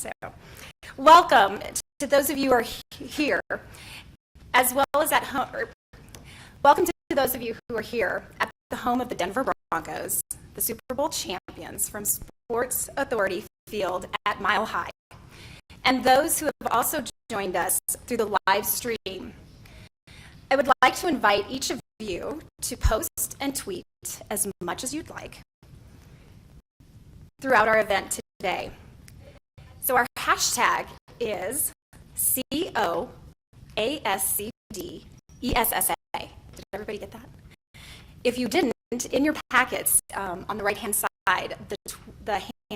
So, welcome to those of you who are here, as well as at home. Welcome to those of you who are here at the home of the Denver Broncos, the Super Bowl champions from Sports Authority Field at Mile High, and those who have also joined us through the live stream. I would like to invite each of you to post and tweet as much as you'd like throughout our event today. So our hashtag is COASCD ESSA. Did everybody get that? If you didn't, in your packets on the right-hand side, the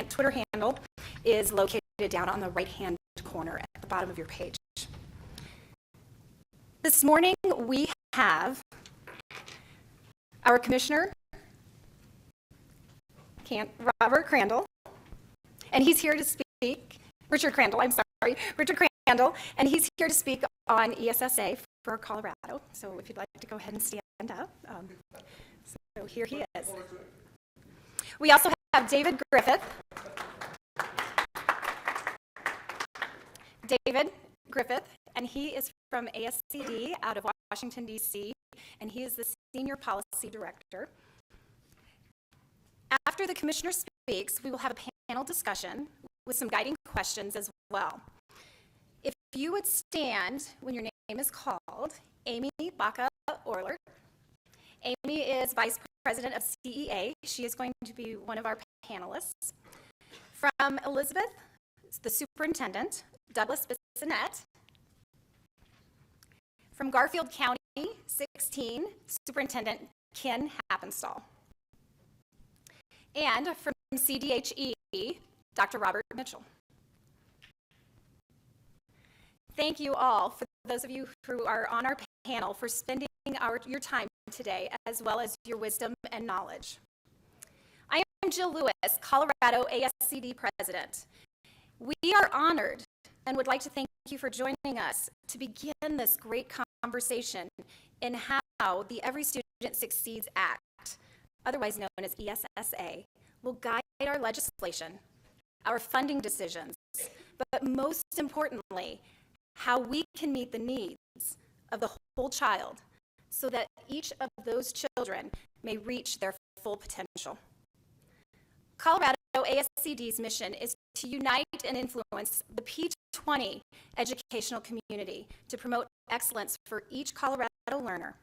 Twitter handle is located down on the right-hand corner at the bottom of your page. This morning we have our commissioner, Robert Crandall, and he's here to speak. Richard Crandall, and he's here to speak on ESSA for Colorado. So if you'd like to go ahead and stand up. So here he is. We also have David Griffith. And he is from ASCD out of Washington, D.C., and he is the Senior Policy Director. After the commissioner speaks, we will have a panel discussion with some guiding questions as well. If you would stand when your name is called, Amy Baca-Orler. Amy is Vice President of CEA. She is going to be one of our panelists. From Elizabeth, the Superintendent, Douglas Bissonette. From Garfield County, 16, Superintendent Ken Happenstall. And from CDHE, Dr. Robert Mitchell. Thank you all, for those of you who are on our panel, for spending your time today, as well as your wisdom and knowledge. I am Jill Lewis, Colorado ASCD President. We are honored and would like to thank you for joining us to begin this great conversation in how the Every Student Succeeds Act, otherwise known as ESSA, will guide our legislation, our funding decisions, but most importantly, how we can meet the needs of the whole child so that each of those children may reach their full potential. Colorado ASCD's mission is to unite and influence the P20 educational community to promote excellence for each Colorado learner.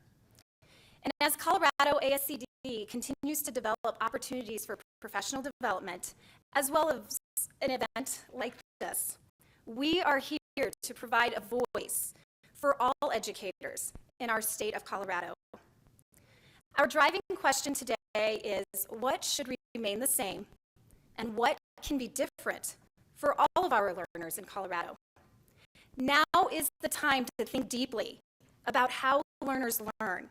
And as Colorado ASCD continues to develop opportunities for professional development, as well as an event like this, we are here to provide a voice for all educators in our state of Colorado. Our driving question today is, what should remain the same and what can be different for all of our learners in Colorado? Now is the time to think deeply about how learners learn,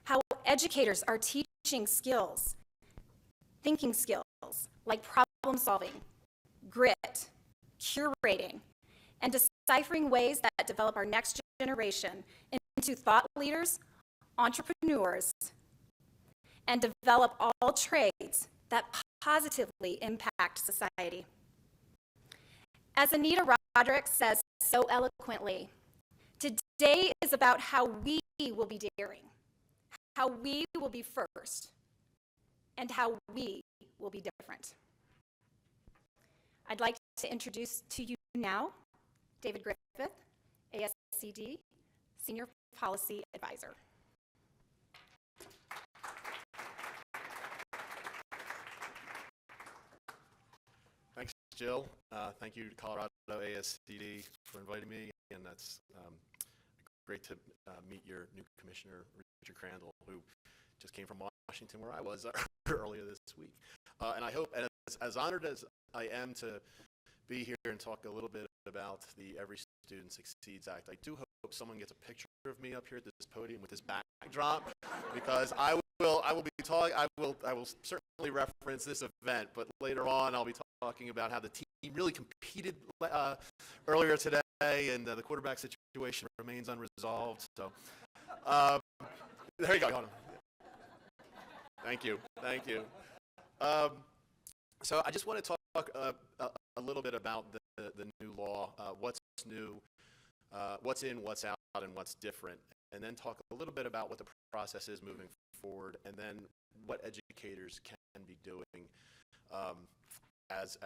how educators are teaching skills, thinking skills like problem solving, grit, curating, and deciphering ways that develop our next generation into thought leaders, entrepreneurs, and develop all trades that positively impact society. As Anita Roderick says so eloquently, today is about how we will be daring, how we will be first, and how we will be different. I'd like to introduce to you now David Griffith, ASCD Senior Policy Advisor. Thanks, Jill. Thank you to Colorado ASCD for inviting me, and that's great to meet your new commissioner, Richard Crandall, who just came from Washington, where I was earlier this week. And I hope, as honored as I am to be here and talk a little bit about the Every Student Succeeds Act, I do hope someone gets a picture of me up here at this podium with this backdrop, because I will be talking. I will certainly reference this event, but later on I'll be talking about how the team really competed earlier today, and the quarterback situation remains unresolved. So there you go. Hold on. Thank you. So I just want to talk a little bit about the new law, what's new, what's in, what's out, and what's different, and then talk a little bit about what the process is moving forward, and then what educators can be doing as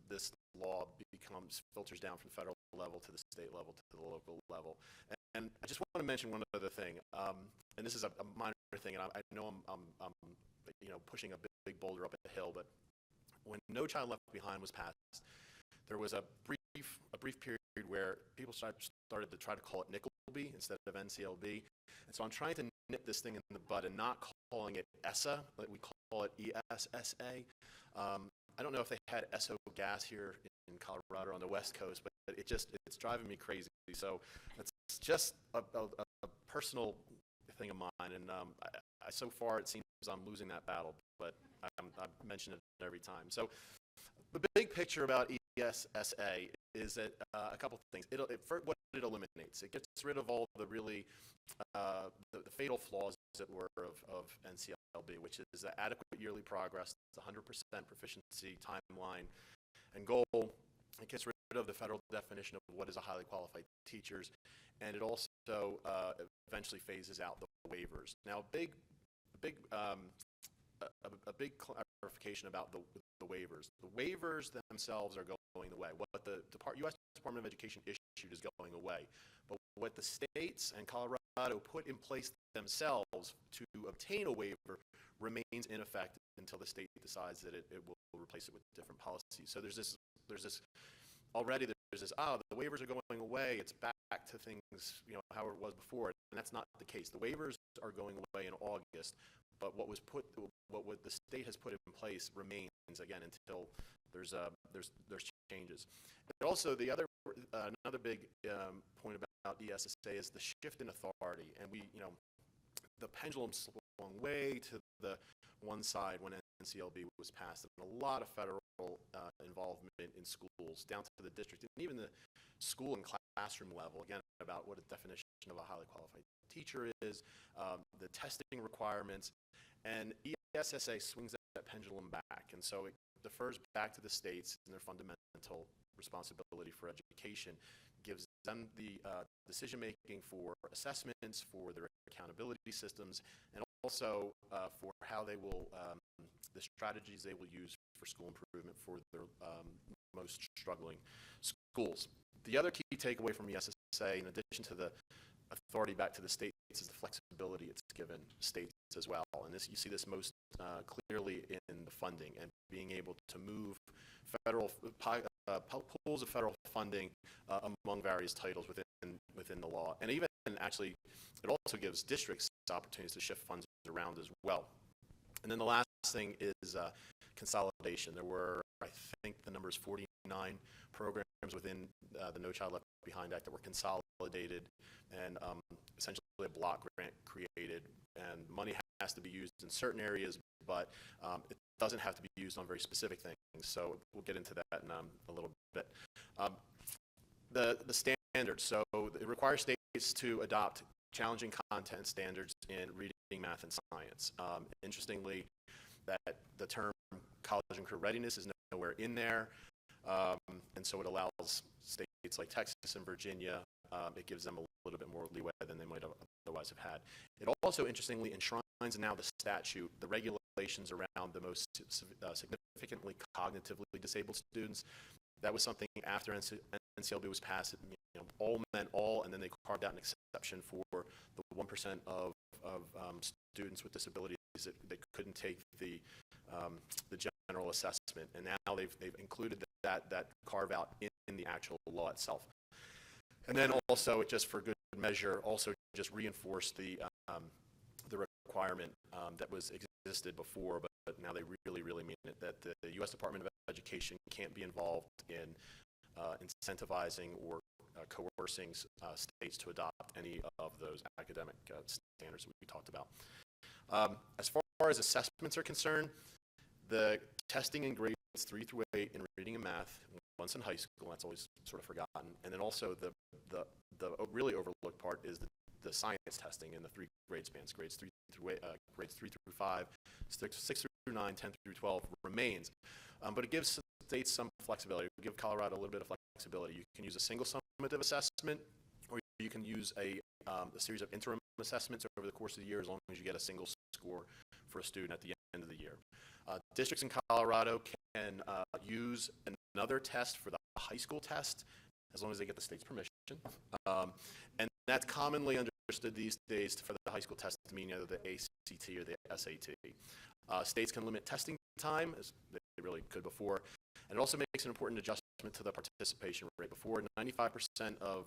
this law filters down from the federal level to the state level to the local level. And I just want to mention one other thing, and this is a minor thing, and I know I'm pushing a big boulder up a hill, but when No Child Left Behind was passed, there was a brief period where people started to try to call it Nickelby instead of NCLB, and so I'm trying to nip this thing in the bud and not calling it ESSA, like we call it ESSA. I don't know if they had Esso gas here in Colorado or on the West Coast, but it's driving me crazy. So it's just a personal thing of mine, and so far it seems I'm losing that battle, but I mention it every time. So the big picture about ESSA is that a couple things. What it eliminates, it gets rid of all the really the fatal flaws that were of NCLB, which is the adequate yearly progress, the 100% proficiency timeline and goal. It gets rid of the federal definition of what is a highly qualified teachers, and it also eventually phases out the waivers. Now, a big clarification about the waivers. The waivers themselves are going away. What the U.S. Department of Education issued is going away. But what the states and Colorado put in place themselves to obtain a waiver remains in effect until the state decides that it will replace it with different policies. So there's this already there's this, the waivers are going away, it's back to things, how it was before, and that's not the case. The waivers are going away in August, but what the state has put in place remains, again, until there's changes. And also, another big point about ESSA is the shift in authority, and the pendulum swung way to the one side when NCLB was passed, and a lot of federal involvement in schools, down to the district, and even the school and classroom level, again, about what a definition of a highly qualified teacher is, the testing requirements, and ESSA swings that pendulum back, and so it defers back to the states and their fundamental responsibility for education, gives them the decision-making for assessments, for their accountability systems, and also for how they will, the strategies they will use for school improvement for their most struggling schools. The other key takeaway from ESSA, in addition to the authority back to the states, is the flexibility it's given states as well. And you see this most clearly in the funding and being able to move federal pools of federal funding among various titles within the law. And even actually, it also gives districts opportunities to shift funds around as well. And then the last thing is consolidation. There were, I think the number is 49 programs within the No Child Left Behind Act that were consolidated, and essentially a block grant created, and money has to be used in certain areas, but it doesn't have to be used on very specific things. So we'll get into that in a little bit. The standards. So it requires states to adopt challenging content standards in reading, math, and science. Interestingly, that the term college and career readiness is nowhere in there, and so it allows states like Texas and Virginia, it gives them a little bit more leeway than they might have otherwise have had. It also, interestingly, enshrines now the statute, the regulations around the most significantly cognitively disabled students. That was something after NCLB was passed, all meant all, and then they carved out an exception for the 1% of students with disabilities that couldn't take the general assessment, and now they've included that carve out in the actual law itself. And then also, just for good measure, also just reinforced the requirement that existed before, but now they really mean it, that the U.S. Department of Education can't be involved in incentivizing or coercing states to adopt any of those academic standards that we talked about. As far as assessments are concerned, the testing in grades 3 through 8 in reading and math, once in high school, that's always sort of forgotten, and then also the really overlooked part is the science testing in the 3 grade spans, grades 3 through 5, 6 through 9, 10 through 12 remains, but it gives states some flexibility. We give Colorado a little bit of flexibility. You can use a single summative assessment, or you can use a series of interim assessments over the course of the year, as long as you get a single score for a student at the end of the year. Districts in Colorado can use another test for the high school test, as long as they get the state's permission. And that's commonly understood these days for the high school test to mean either the ACT or the SAT. States can limit testing time, as they really could before, and it also makes an important adjustment to the participation rate. Before, 95% of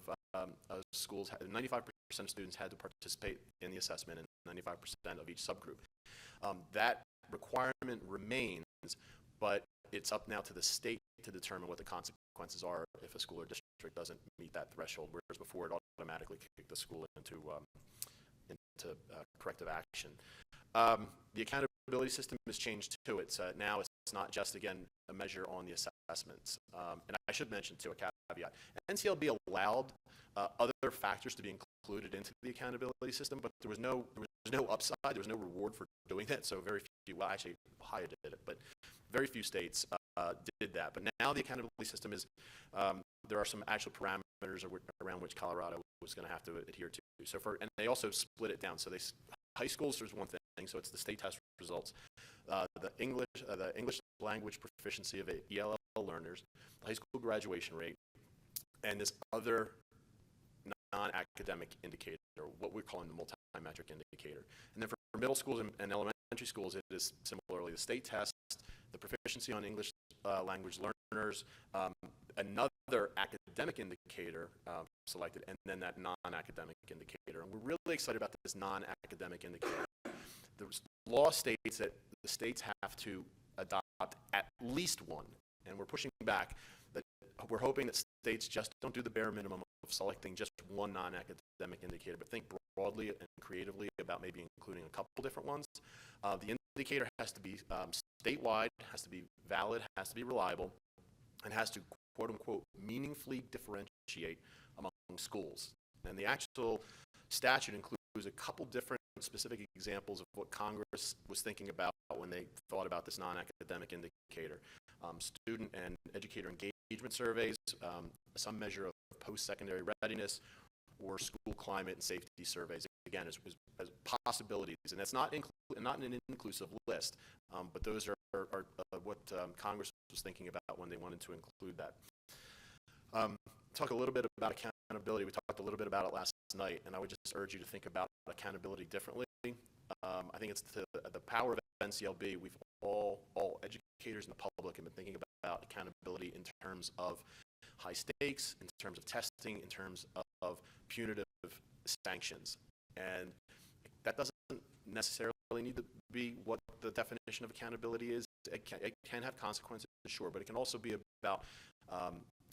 schools, 95% of students had to participate in the assessment, and 95% of each subgroup. That requirement remains, but it's up now to the state to determine what the consequences are if a school or district doesn't meet that threshold, whereas before it automatically kicked the school into corrective action. The accountability system has changed too. Now it's not just, again, a measure on the assessments. And I should mention too, a caveat. NCLB allowed other factors to be included into the accountability system, but there was no upside, there was no reward for doing that. So very few, well, actually Ohio did it, but very few states did that. But now the accountability system is, there are some actual parameters around which Colorado was going to have to adhere to. So and they also split it down. So high schools, there's one thing, so it's the state test results. The English language proficiency of ELL learners, the high school graduation rate, and this other non-academic indicator, what we're calling the multi-metric indicator. And then for middle schools and elementary schools, it is similarly the state test, the proficiency on English language learners, another academic indicator selected, and then that non-academic indicator. And we're really excited about this non-academic indicator. The law states that the states have to adopt at least one, and we're pushing back. That we're hoping that states just don't do the bare minimum of selecting just one non-academic indicator, but think broadly and creatively about maybe including a couple different ones. The indicator has to be statewide, has to be valid, has to be reliable, and has to, quote unquote, meaningfully differentiate among schools. And the actual statute includes a couple different specific examples of what Congress was thinking about when they thought about this non-academic indicator. Student and educator engagement surveys, some measure of post-secondary readiness, or school climate and safety surveys, again, as possibilities. And that's not an inclusive list, but those are what Congress was thinking about when they wanted to include that. Talk a little bit about accountability. We talked a little bit about it last night, and I would just urge you to think about accountability differently. I think it's the power of NCLB. We've all educators in the public have been thinking about accountability in terms of high stakes, in terms of testing, in terms of punitive sanctions. And that doesn't necessarily need to be what the definition of accountability is. It can have consequences, sure, but it can also be about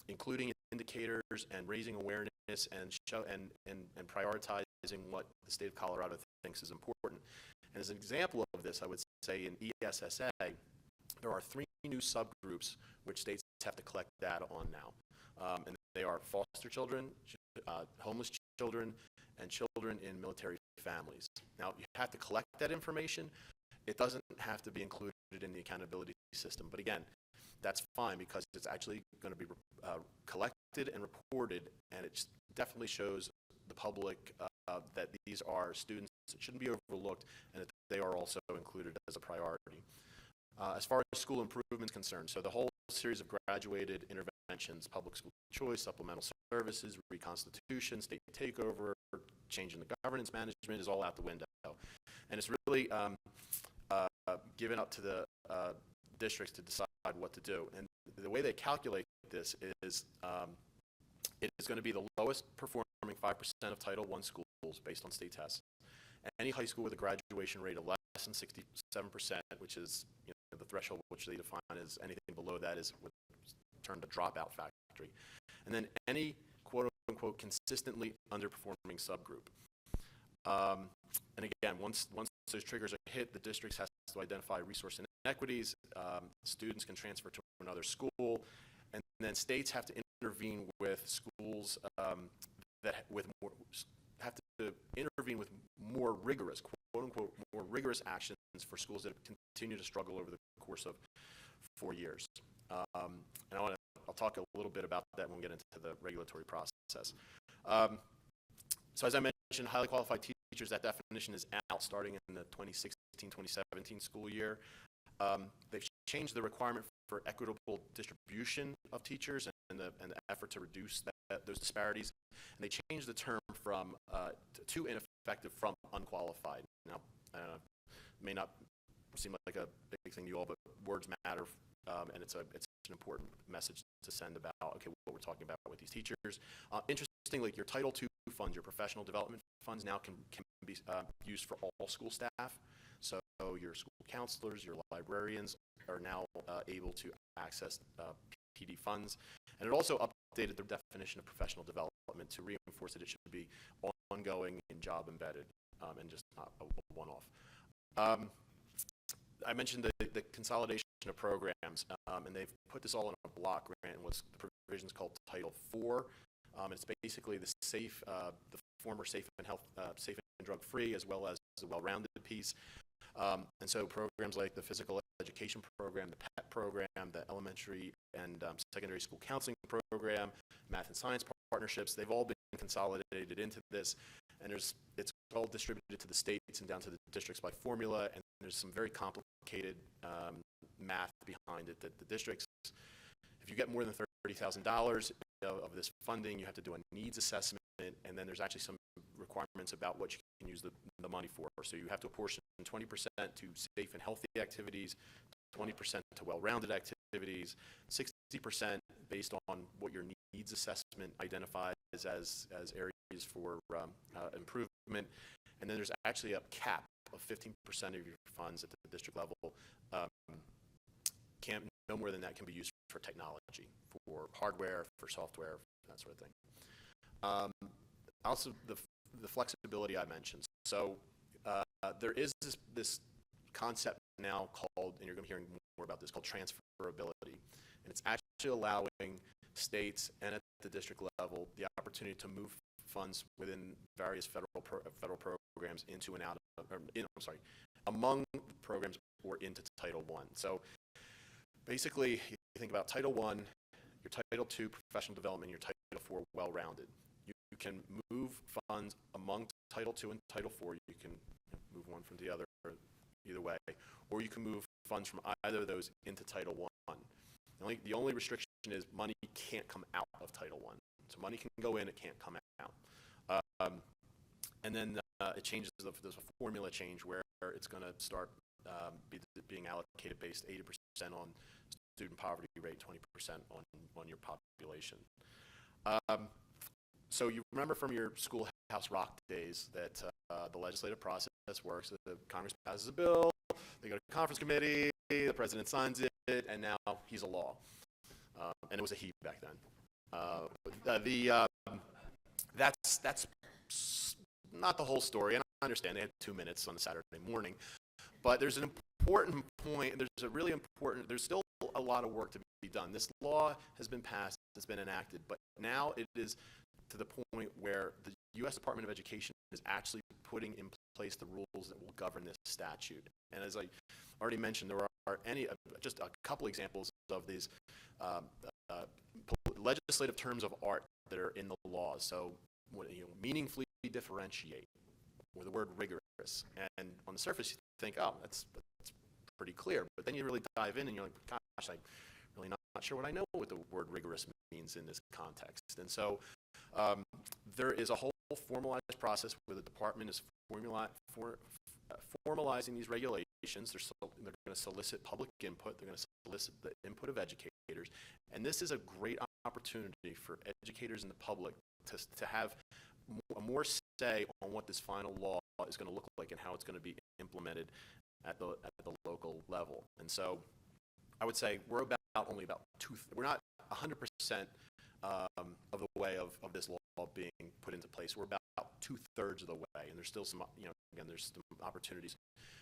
including indicators and raising awareness and prioritizing what the state of Colorado thinks is important. And as an example of this, I would say in ESSA, there are 3 new subgroups which states have to collect data on now. And they are foster children, homeless children, and children in military families. Now, you have to collect that information. It doesn't have to be included in the accountability system. But again, that's fine because it's actually going to be collected and reported, and it definitely shows the public that these are students that shouldn't be overlooked and that they are also included as a priority. As far as school improvement is concerned, so the whole series of graduated interventions, public school choice, supplemental services, reconstitution, state takeover, change in the governance management is all out the window. And it's really given up to the districts to decide what to do. And the way they calculate this is it is going to be the lowest performing 5% of Title I schools based on state tests. Any high school with a graduation rate of less than 67%, which is the threshold which they define as anything below that is what's termed a dropout factory. And then any quote-unquote consistently underperforming subgroup. And again, once those triggers are hit, the districts has to identify resource inequities, students can transfer to another school, and then states have to intervene with schools have to intervene with more rigorous, quote-unquote, more rigorous actions for schools that continue to struggle over the course of 4 years. And I'll talk a little bit about that when we get into the regulatory process. So as I mentioned, highly qualified teachers, that definition is out starting in the 2016-2017 school year. They've changed the requirement for equitable distribution of teachers and the effort to reduce those disparities. And they changed the term from to ineffective from unqualified. Now, may not seem like a big thing to you all, but words matter, and it's an important message to send about, okay, what we're talking about with these teachers. Interestingly, your Title II funds, your professional development funds now can be used for all school staff. So your school counselors, your librarians are now able to access PD funds. And it also updated the definition of professional development to reinforce that it should be ongoing and job embedded and just not a one-off. I mentioned the consolidation of programs, and they've put this all in a block grant in what's the provisions called Title IV. It's basically the former safe and drug-free, as well as the well-rounded piece. And so programs like the physical education program, the PET program, the elementary and secondary school counseling program, math and science partnerships, they've all been consolidated into this. And it's all distributed to the states and down to the districts by formula, and there's some very complicated math behind it that the districts, if you get more than $30,000 of this funding, you have to do a needs assessment, and then there's actually some requirements about what you can use the money for. So you have to apportion 20% to safe and healthy activities, 20% to well-rounded activities, 60% based on what your needs assessment identifies as areas for improvement, and then there's actually a cap of 15% of your funds at the district level. No more than that can be used for technology, for hardware, for software, that sort of thing. Also, the flexibility I mentioned. So there is this concept now called, and you're going to be hearing more about this, called transferability. And it's actually allowing states and at the district level the opportunity to move funds within various federal programs into and out of, among programs or into Title I. So basically, you think about Title I, your Title II, professional development, your Title IV, well-rounded. You can move funds among Title II and Title IV. You can move one from the other, either way, or you can move funds from either of those into Title I. The only restriction is money can't come out of Title I. So money can go in, it can't come out. And then it changes, there's a formula change where it's going to start being allocated based 80% on student poverty rate, 20% on your population. So you remember from your schoolhouse rock days that the legislative process works. The Congress passes a bill, they go to conference committee, the president signs it, and now he's a law. And it was a he back then. That's not the whole story, and I understand they had 2 minutes on a Saturday morning, but there's an important point, there's still a lot of work to be done. This law has been passed, it's been enacted, but now it is to the point where the U.S. Department of Education is actually putting in place the rules that will govern this statute. And as I already mentioned, there are just a couple examples of these legislative terms of art that are in the law. So, meaningfully differentiate, or the word rigorous. And on the surface, you think, oh, that's pretty clear. But then you really dive in and you're like, gosh, I'm really not sure what I know what the word rigorous means in this context. And so there is a whole formalized process where the department is formalizing these regulations. They're going to solicit public input. They're going to solicit the input of educators. And this is a great opportunity for educators and the public to have more say on what this final law is going to look like and how it's going to be implemented at the local level. And so I would say we're we're not 100% of the way of this law being put into place. We're about 2/3 of the way, and there's still some, again, there's some opportunities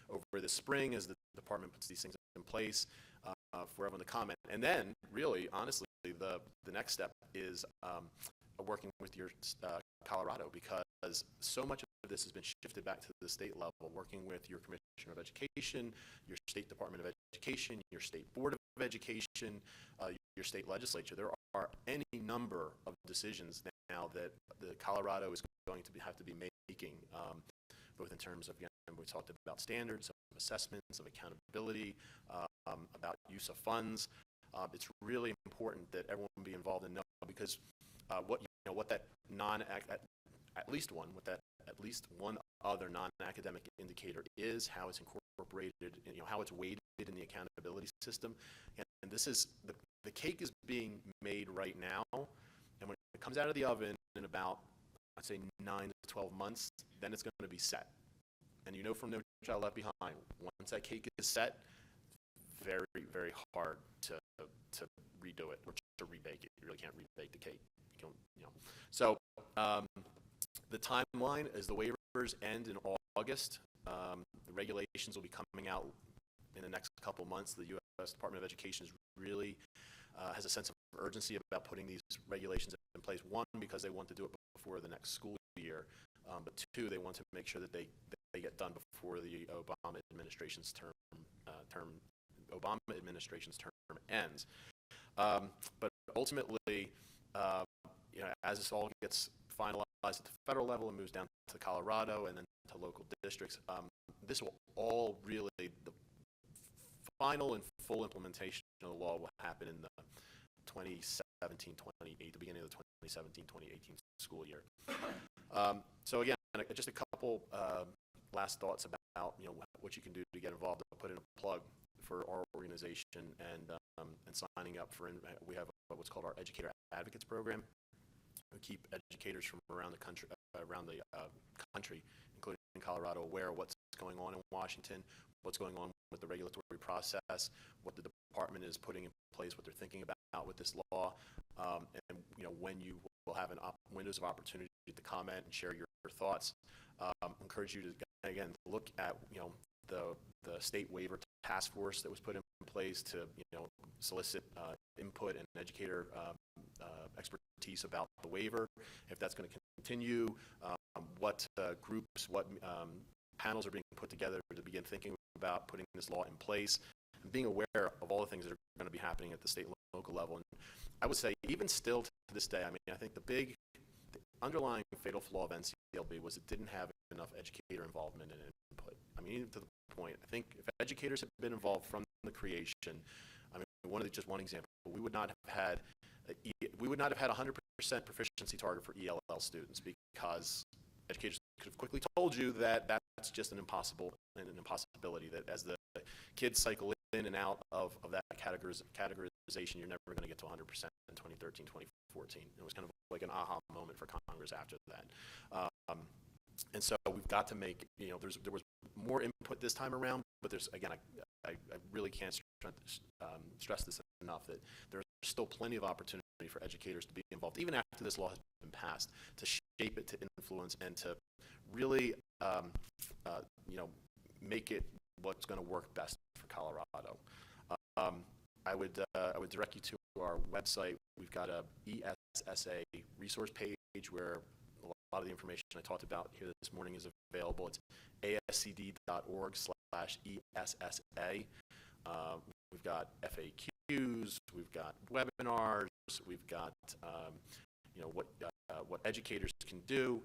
over the spring as the department puts these things in place for everyone to comment. And then, really, honestly, the next step is working with your Colorado, because so much of this has been shifted back to the state level, working with your Commissioner of Education, your State Department of Education, your State Board of Education, your state legislature, there are any number of decisions now that the Colorado is going to have to be making, both in terms of, again, we talked about standards, of assessments, of accountability, about use of funds. It's really important that everyone be involved and know, because what that at least one other non-academic indicator is how it's incorporated, how it's weighted in the accountability system. And this is the cake is being made right now, and when it comes out of the oven in about, I'd say, 9 to 12 months, then it's going to be set. And from No Child Left Behind, once that cake is set, very, very hard to redo it or to rebake it. You really can't rebake the cake. So the timeline is the waivers end in August. The regulations will be coming out in the next couple months. The U.S. Department of Education is really has a sense of urgency about putting these regulations in place. One, because they want to do it before the next school year, but two, they want to make sure that they get done before the Obama administration's term ends. But ultimately, as this all gets finalized at the federal level and moves down to Colorado and then to local districts, this will all really, the final and full implementation of the law will happen in the 2017-2018, the beginning of the 2017-2018 school year. So again, just a couple last thoughts about what you can do to get involved. I'll put in a plug for our organization and signing up for. We have what's called our Educator Advocates Program. We keep educators from around the country, including Colorado, aware of what's going on in Washington, what's going on with the regulatory process, what the department is putting in place, what they're thinking about with this law, and when you will have windows of opportunity to comment and share your thoughts. Encourage you to again look at the state waiver task force that was put in place to solicit input and educator expertise about the waiver, if that's going to continue, what groups, what panels are being put together to begin thinking about putting this law in place, and being aware of all the things that are going to be happening at the state and local level. And I would say even still to this day, I think the underlying fatal flaw of NCLB was it didn't have enough educator involvement and input. Even to the point, I think if educators had been involved from the creation, just one example, we would not have had 100% proficiency target for ELL students, because educators could have quickly told you that that's just an impossibility, that as the kids cycle in and out of that categorization, you're never going to get to 100% in 2013, 2014. It was kind of like an aha moment for Congress after that. And so we've got to make, there was more input this time around, but there's, again, I really can't stress this enough, that there's still plenty of opportunity for educators to be involved, even after this law has been passed, to shape it, to influence, and to really, make it what's going to work best for Colorado. I would direct you to our website. We've got a ESSA resource page where a lot of the information I talked about here this morning is available. It's ascd.org/ESSA. We've got FAQs, we've got webinars, we've got what educators can do,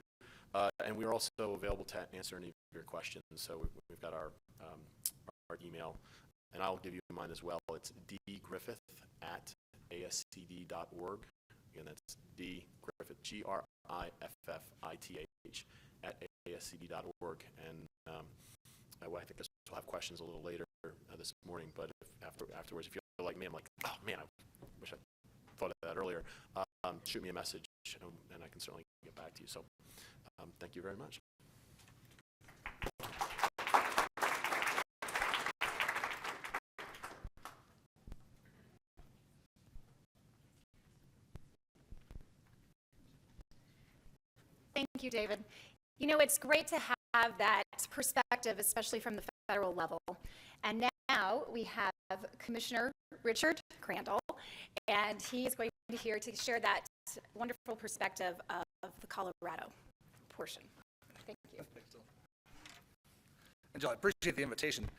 and we're also available to answer any of your questions. So we've got our email, and I'll give you mine as well. It's dgriffith@ascd.org. Again, that's D Griffith, GRIFFITH @ascd.org. And I think we'll have questions a little later this morning, but afterwards, if you feel like me, I'm like, oh man, I wish I thought of that earlier, shoot me a message, and I can certainly get back to you. So thank you very much. Thank you, David. It's great to have that perspective, especially from the federal level. And now we have Commissioner Richard Crandall, and he is going to here to share that wonderful perspective of the Colorado portion. Thank you. Angela, I appreciate the invitation.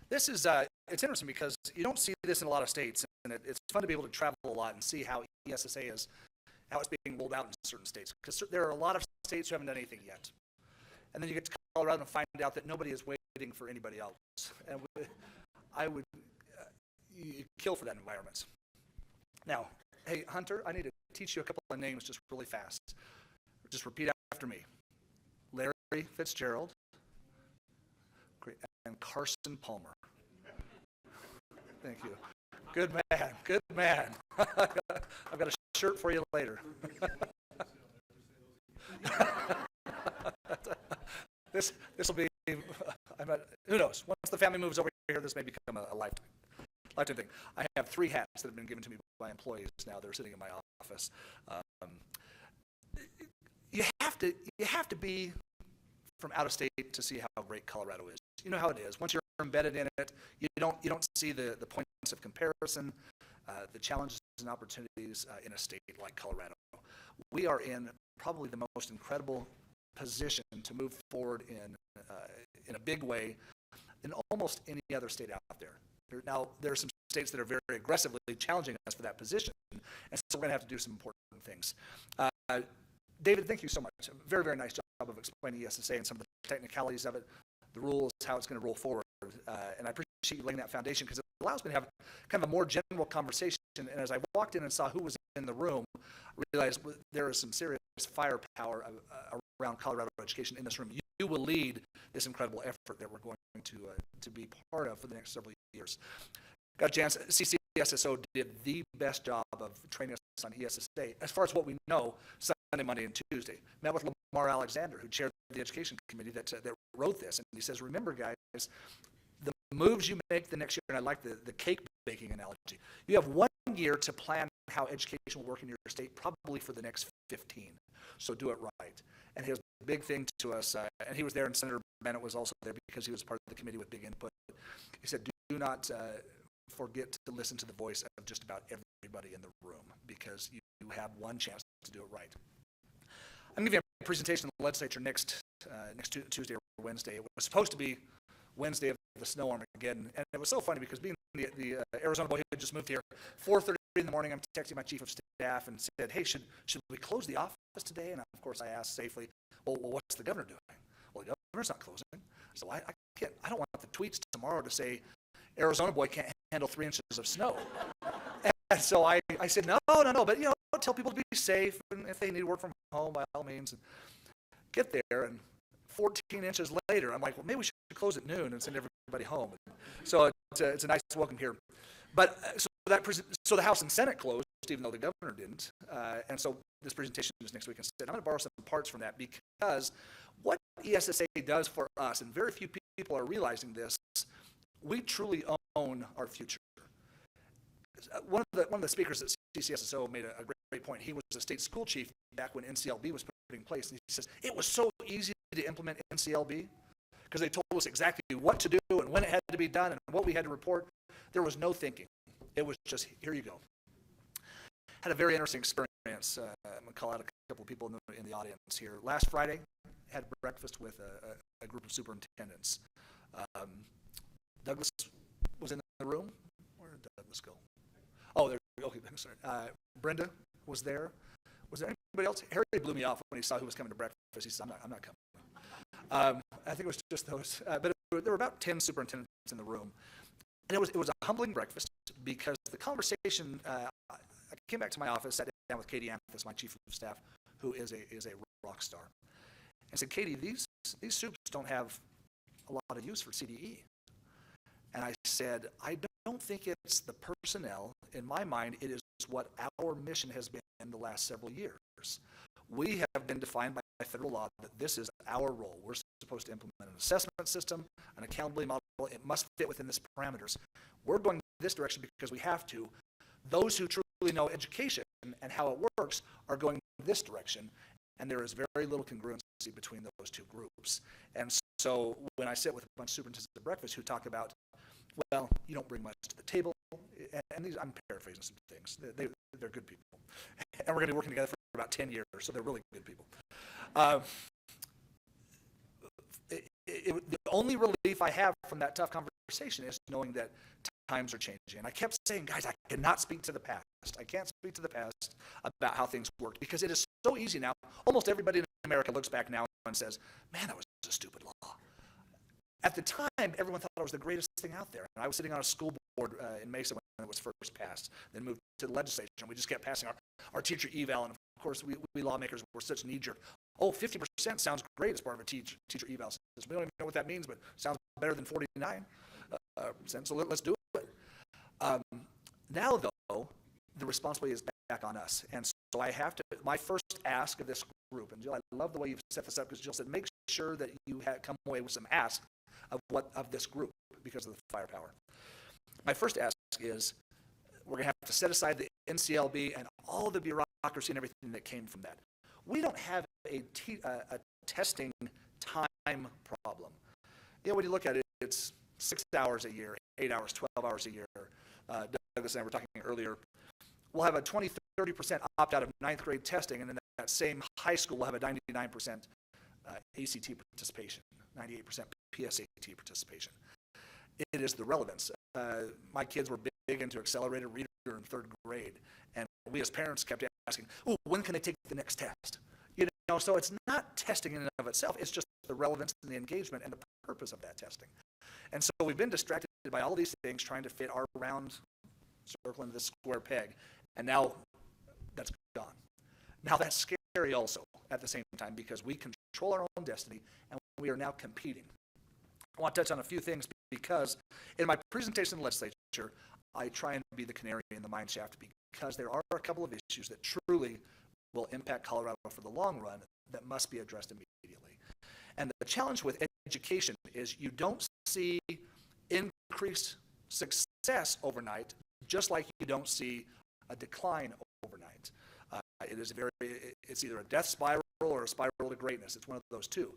This is it's interesting because you don't see this in a lot of states, and it's fun to be able to travel a lot and see how ESSA is, how it's being rolled out in certain states, because there are a lot of states who haven't done anything yet. And then you get to Colorado and find out that nobody is waiting for anybody else. And I would you kill for that environment. Now, hey, Hunter, I need to teach you a couple of names just really fast. Just repeat after me. Larry Fitzgerald and Carson Palmer. Thank you. Good man, good man. I've got a shirt for you later. This will be, who knows? Once the family moves over here, this may become a lifetime thing. I have 3 hats that have been given to me by employees now. They're sitting in my office. You have to be from out of state to see how great Colorado is. You know how it is. Once you're embedded in it, you don't see the points of comparison, the challenges and opportunities in a state like Colorado. We are in probably the most incredible position to move forward in a big way in almost any other state out there. Now, there are some states that are very aggressively challenging us for that position, and so we're going to have to do some important things. David, thank you so much. Very, very nice job of explaining ESSA and some of the technicalities of it, the rules, how it's going to roll forward. And I appreciate you laying that foundation because it allows me to have kind of a more general conversation. And as I walked in and saw who was in the room, I realized there is some serious firepower around Colorado education in this room. You will lead this incredible effort that we're going to be part of for the next several years. Got a chance. CCSSO did the best job of training us on ESSA as far as what we know Sunday, Monday, and Tuesday. Met with Lamar Alexander, who chaired the education committee that wrote this, and he says, remember, guys, the moves you make the next year, and I like the cake baking analogy. You have 1 year to plan how education will work in your state, probably for the next 15. So do it right. And his big thing to us, and he was there, and Senator Bennett was also there because he was part of the committee with big input. He said, do not forget to listen to the voice of just about everybody in the room, because you have one chance to do it right. I'm going to give you a presentation in the legislature next Tuesday or Wednesday. It was supposed to be Wednesday of the snow Armageddon, and it was so funny because being the Arizona boy who had just moved here, 4:30 in the morning, I'm texting my chief of staff and said, hey, should we close the office today? And of course I asked safely, well, what's the governor doing? Well, the governor's not closing. So I don't want the tweets tomorrow to say Arizona boy can't handle 3 inches of snow. And so I said, no, but tell people to be safe, and if they need to work from home, by all means. And get there, and 14 inches later, I'm like, well, maybe we should close at noon and send everybody home. So it's a nice welcome here. But so the House and Senate closed, even though the governor didn't. And so this presentation is next week instead. I'm going to borrow some parts from that, because what ESSA does for us, and very few people are realizing this, we truly own our future. One of the speakers at CCSSO made a great point. He was a state school chief back when NCLB was put in place, and he says, it was so easy to implement NCLB because they told us exactly what to do and when it had to be done and what we had to report. There was no thinking. It was just, here you go. Had a very interesting experience. I'm going to call out a couple of people in the audience here. Last Friday, had breakfast with a group of superintendents. Douglas was in the room. Where did Douglas go? Oh, there. Okay, sorry. Brenda was there. Was there anybody else? Harry blew me off when he saw who was coming to breakfast. He said, I'm not coming. I think it was just those. But there were about 10 superintendents in the room. And it was a humbling breakfast because the conversation, I came back to my office, sat down with Katie Amthus, my chief of staff, who is a rock star. And said, Katie, these soups don't have a lot of use for CDE. And I said, I don't think it's the personnel. In my mind, it is what our mission has been the last several years. We have been defined by federal law that this is our role. We're supposed to implement an assessment system, an accountability model. It must fit within this parameters. We're going this direction because we have to. Those who truly know education and how it works are going this direction, and there is very little congruency between those two groups. And so when I sit with a bunch of superintendents at breakfast who talk about, well, you don't bring much to the table, and these, I'm paraphrasing some things. They're good people. And we're going to be working together for about 10 years, so they're really good people. the only relief I have from that tough conversation is knowing that times are changing. And I kept saying, guys, I cannot speak to the past. I can't speak to the past about how things worked because it is so easy now. Almost everybody in America looks back now and says, man, that was a stupid law. At the time, everyone thought it was the greatest thing out there. And I was sitting on a school board in Mesa when it was first passed, then moved to the legislature, and we just kept passing our teacher eval. And of course, we lawmakers were such knee-jerk. Oh, 50% sounds great as part of a teacher eval. We don't even know what that means, but it sounds better than 49%, so let's do it. Now, though, the responsibility is back on us. And so I have to, my first ask of this group, and Jill, I love the way you've set this up, because Jill said, make sure that you come away with some ask of this group because of the firepower. My first ask is, we're going to have to set aside the NCLB and all the bureaucracy and everything that came from that. We don't have a testing time problem. When you look at it, it's 6 hours a year, 8 hours, 12 hours a year. Douglas and I were talking earlier. We'll have a 20-30% opt-out of 9th grade testing, and in that same high school, we'll have a 99% ACT participation, 98% PSAT participation. It is the relevance. My kids were big into accelerated reader in 3rd grade, and we as parents kept asking, oh, when can they take the next test? So it's not testing in and of itself, it's just the relevance and the engagement and the purpose of that testing. And so we've been distracted by all these things trying to fit our round circle into this square peg, and now that's gone. Now that's scary also at the same time, because we control our own destiny and we are now competing. I want to touch on a few things because in my presentation in the legislature, I try and be the canary in the mine shaft, because there are a couple of issues that truly will impact Colorado for the long run that must be addressed immediately. And the challenge with education is you don't see increased success overnight, just like you don't see a decline overnight. It's either a death spiral or a spiral to greatness. It's one of those two.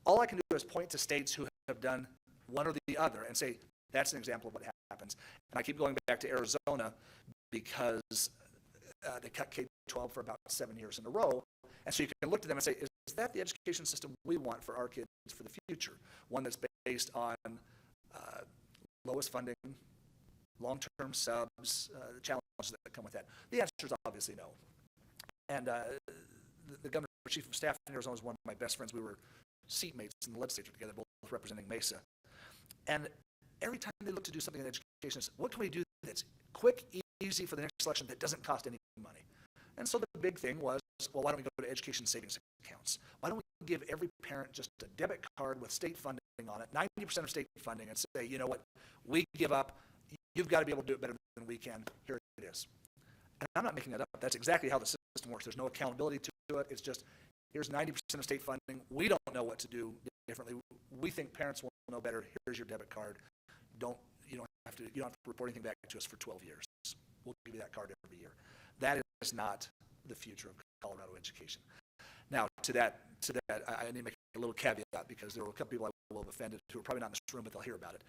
All I can do is point to states who have done one or the other and say, that's an example of what happens. And I keep going back to Arizona because they cut K-12 for about 7 years in a row. And so you can look to them and say, is that the education system we want for our kids for the future? One that's based on lowest funding, long-term subs, the challenges that come with that? The answer is obviously no. And the governor chief of staff in Arizona is one of my best friends. We were seatmates in the legislature together, both representing Mesa. And every time they look to do something in education, it's, what can we do that's quick, easy for the next election that doesn't cost any money? And so the big thing was, well, why don't we go to education savings accounts? Why don't we give every parent just a debit card with state funding on it, 90% of state funding, and say, you know what, we give up, you've got to be able to do it better than we can, here it is. And I'm not making that up. That's exactly how the system works. There's no accountability to it. It's just, here's 90% of state funding. We don't know what to do differently. We think parents will know better. Here's your debit card. You don't have to report anything back to us for 12 years. We'll give you that card every year. That is not the future of Colorado education. Now, to that, I need to make a little caveat, because there were a couple people I will have offended who are probably not in this room, but they'll hear about it.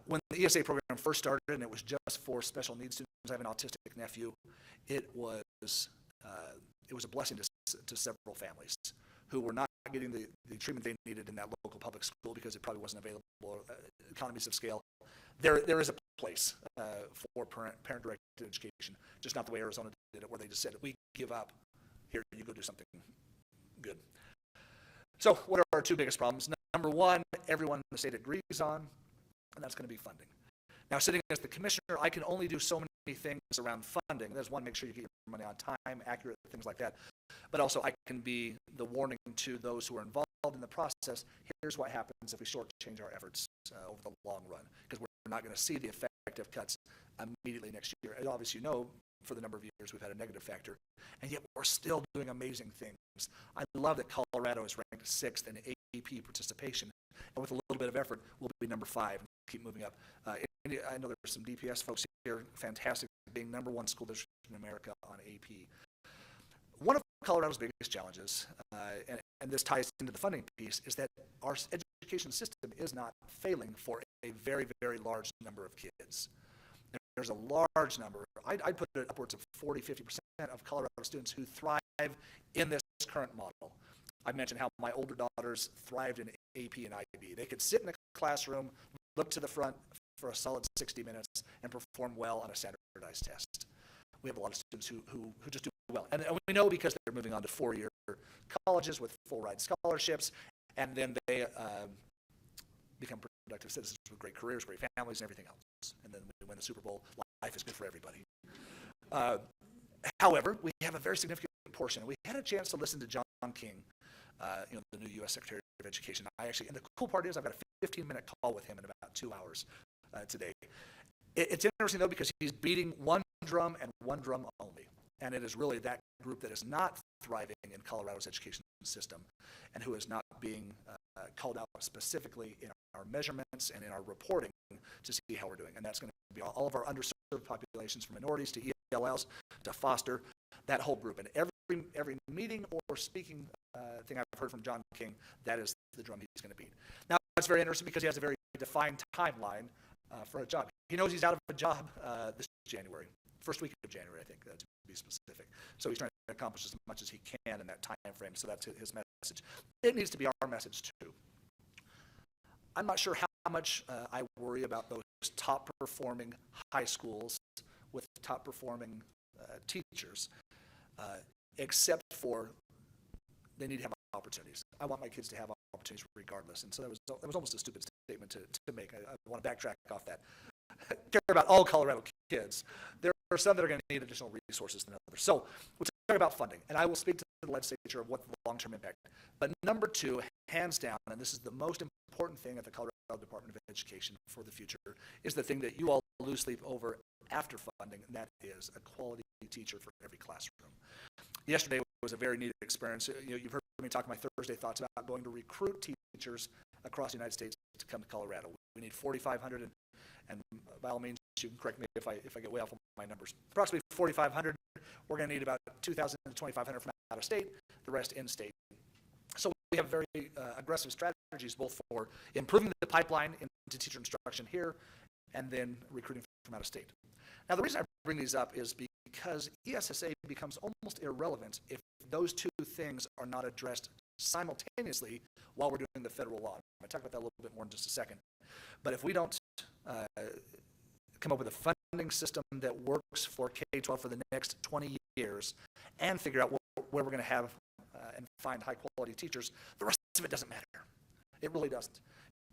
When the ESSA program first started, and it was just for special needs students, I have an autistic nephew. It was a blessing to several families who were not getting the treatment they needed in that local public school because it probably wasn't available, economies of scale. There is a place for parent-directed education, just not the way Arizona did it, where they just said, we give up, here, you go do something good. So what are our two biggest problems? Number one, everyone in the state agrees on, and that's going to be funding. Now, sitting as the commissioner, I can only do so many things around funding. There's one, make sure you get your money on time, accurate, things like that. But also, I can be the warning to those who are involved in the process. Here's what happens if we shortchange our efforts over the long run, because we're not going to see the effect of cuts immediately next year. And obviously, for the number of years we've had a negative factor, and yet we're still doing amazing things. I love that Colorado is ranked 6th in AP participation, and with a little bit of effort, we'll be number 5 and keep moving up. I know there's some DPS folks here, fantastic, being number 1 school district in America on AP. One of Colorado's biggest challenges, and this ties into the funding piece, is that our education system is not failing for a very, very large number of kids. There's a large number, I'd put it upwards of 40-50% of Colorado students who thrive in this current model. I mentioned how my older daughters thrived in AP and IB. They could sit in a classroom, look to the front for a solid 60 minutes, and perform well on a standardized test. We have a lot of students who just do well. And we know because they're moving on to four-year colleges with full-ride scholarships, and then they become productive citizens with great careers, great families, and everything else. And then we win the Super Bowl. Life is good for everybody. However, we have a very significant portion. We had a chance to listen to John King, the new U.S. Secretary of Education. And the cool part is I've got a 15-minute call with him in about 2 hours today. It's interesting, though, because he's beating one drum and one drum only. And it is really that group that is not thriving in Colorado's education system and who is not being called out specifically in our measurements and in our reporting to see how we're doing. And that's going to be all of our underserved populations, from minorities to ELLs to foster, that whole group. And every meeting or speaking thing I've heard from John King, that is the drum he's going to beat. Now, it's very interesting because he has a very defined timeline for a job. He knows he's out of a job this January, first week of January, I think, to be specific. So he's trying to accomplish as much as he can in that time frame, so that's his message. It needs to be our message, too. I'm not sure how much I worry about those top-performing high schools with top-performing teachers, except for they need to have opportunities. I want my kids to have opportunities regardless. And so that was almost a stupid statement to make. I want to backtrack off that. I care about all Colorado kids. There are some that are going to need additional resources than others. So we're talking about funding, and I will speak to the legislature of what the long-term impact. But number two, hands down, and this is the most important thing at the Colorado Department of Education for the future, is the thing that you all lose sleep over after funding, and that is a quality teacher for every classroom. Yesterday was a very neat experience. You've heard me talk my Thursday thoughts about going to recruit teachers across the United States to come to Colorado. We need 4,500, and by all means, you can correct me if I get way off on my numbers. Approximately 4,500. We're going to need about 2,000 to 2,500 from out of state, the rest in state. So we have very aggressive strategies both for improving the pipeline into teacher instruction here and then recruiting from out of state. Now, the reason I bring these up is because ESSA becomes almost irrelevant if those two things are not addressed simultaneously while we're doing the federal law. I'll talk about that a little bit more in just a second. But if we don't come up with a funding system that works for K-12 for the next 20 years and figure out where we're going to have and find high-quality teachers, the rest of it doesn't matter. It really doesn't.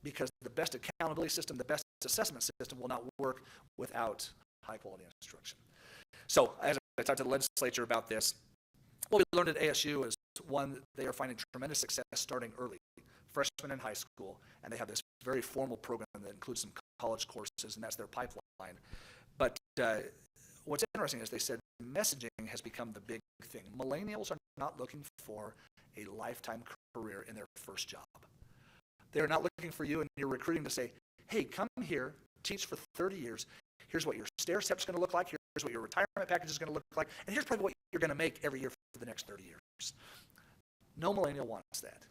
Because the best accountability system, the best assessment system will not work without high-quality instruction. So as I talked to the legislature about this, what we learned at ASU is, one, they are finding tremendous success starting early, freshmen in high school, and they have this very formal program that includes some college courses, and that's their pipeline. But what's interesting is they said messaging has become the big thing. Millennials are not looking for a lifetime career in their first job. They're not looking for you and you're recruiting to say, hey, come here, teach for 30 years. Here's what your stair step's going to look like. Here's what your retirement package is going to look like. And here's probably what you're going to make every year for the next 30 years. No millennial wants that.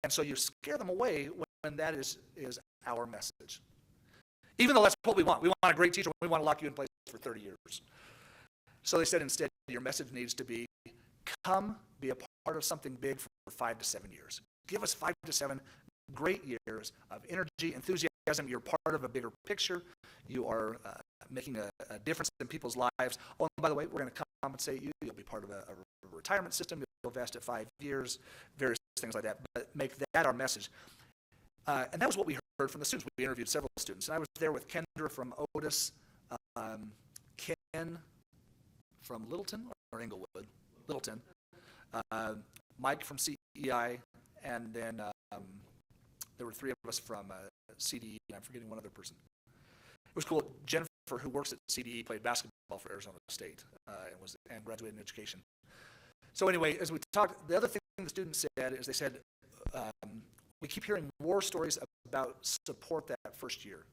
And so you scare them away when that is our message. Even though that's what we want. We want a great teacher. We want to lock you in place for 30 years. So they said instead, your message needs to be, come be a part of something big for 5 to 7 years. Give us 5 to 7 great years of energy, enthusiasm. You're part of a bigger picture. You are making a difference in people's lives. Oh, and by the way, we're going to compensate you. You'll be part of a retirement system. You'll vest at 5 years, various things like that. But make that our message. And that was what we heard from the students. We interviewed several students. And I was there with Kendra from Otis, Ken from Littleton or Englewood? Littleton. Mike from CEI, and then there were 3 of us from CDE, and I'm forgetting one other person. It was cool. Jennifer, who works at CDE, played basketball for Arizona State and graduated in education. So anyway, as we talked, the other thing the students said is they said, we keep hearing war stories about support that first year.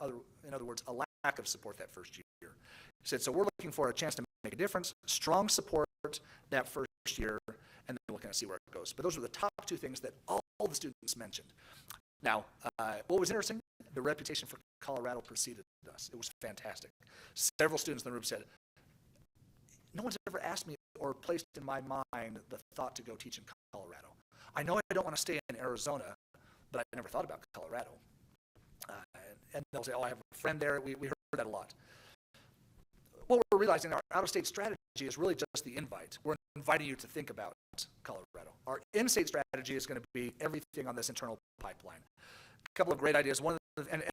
In other words, a lack of support that first year. He said, so we're looking for a chance to make a difference, strong support that first year, and then we'll kind of see where it goes. But those were the top 2 things that all the students mentioned. Now, what was interesting, the reputation for Colorado preceded us. It was fantastic. Several students in the room said, no one's ever asked me or placed in my mind the thought to go teach in Colorado. I know I don't want to stay in Arizona, but I never thought about Colorado. And they'll say, oh, I have a friend there. We heard that a lot. What we're realizing, our out-of-state strategy is really just the invite. We're inviting you to think about Colorado. Our in-state strategy is going to be everything on this internal pipeline. A couple of great ideas. One,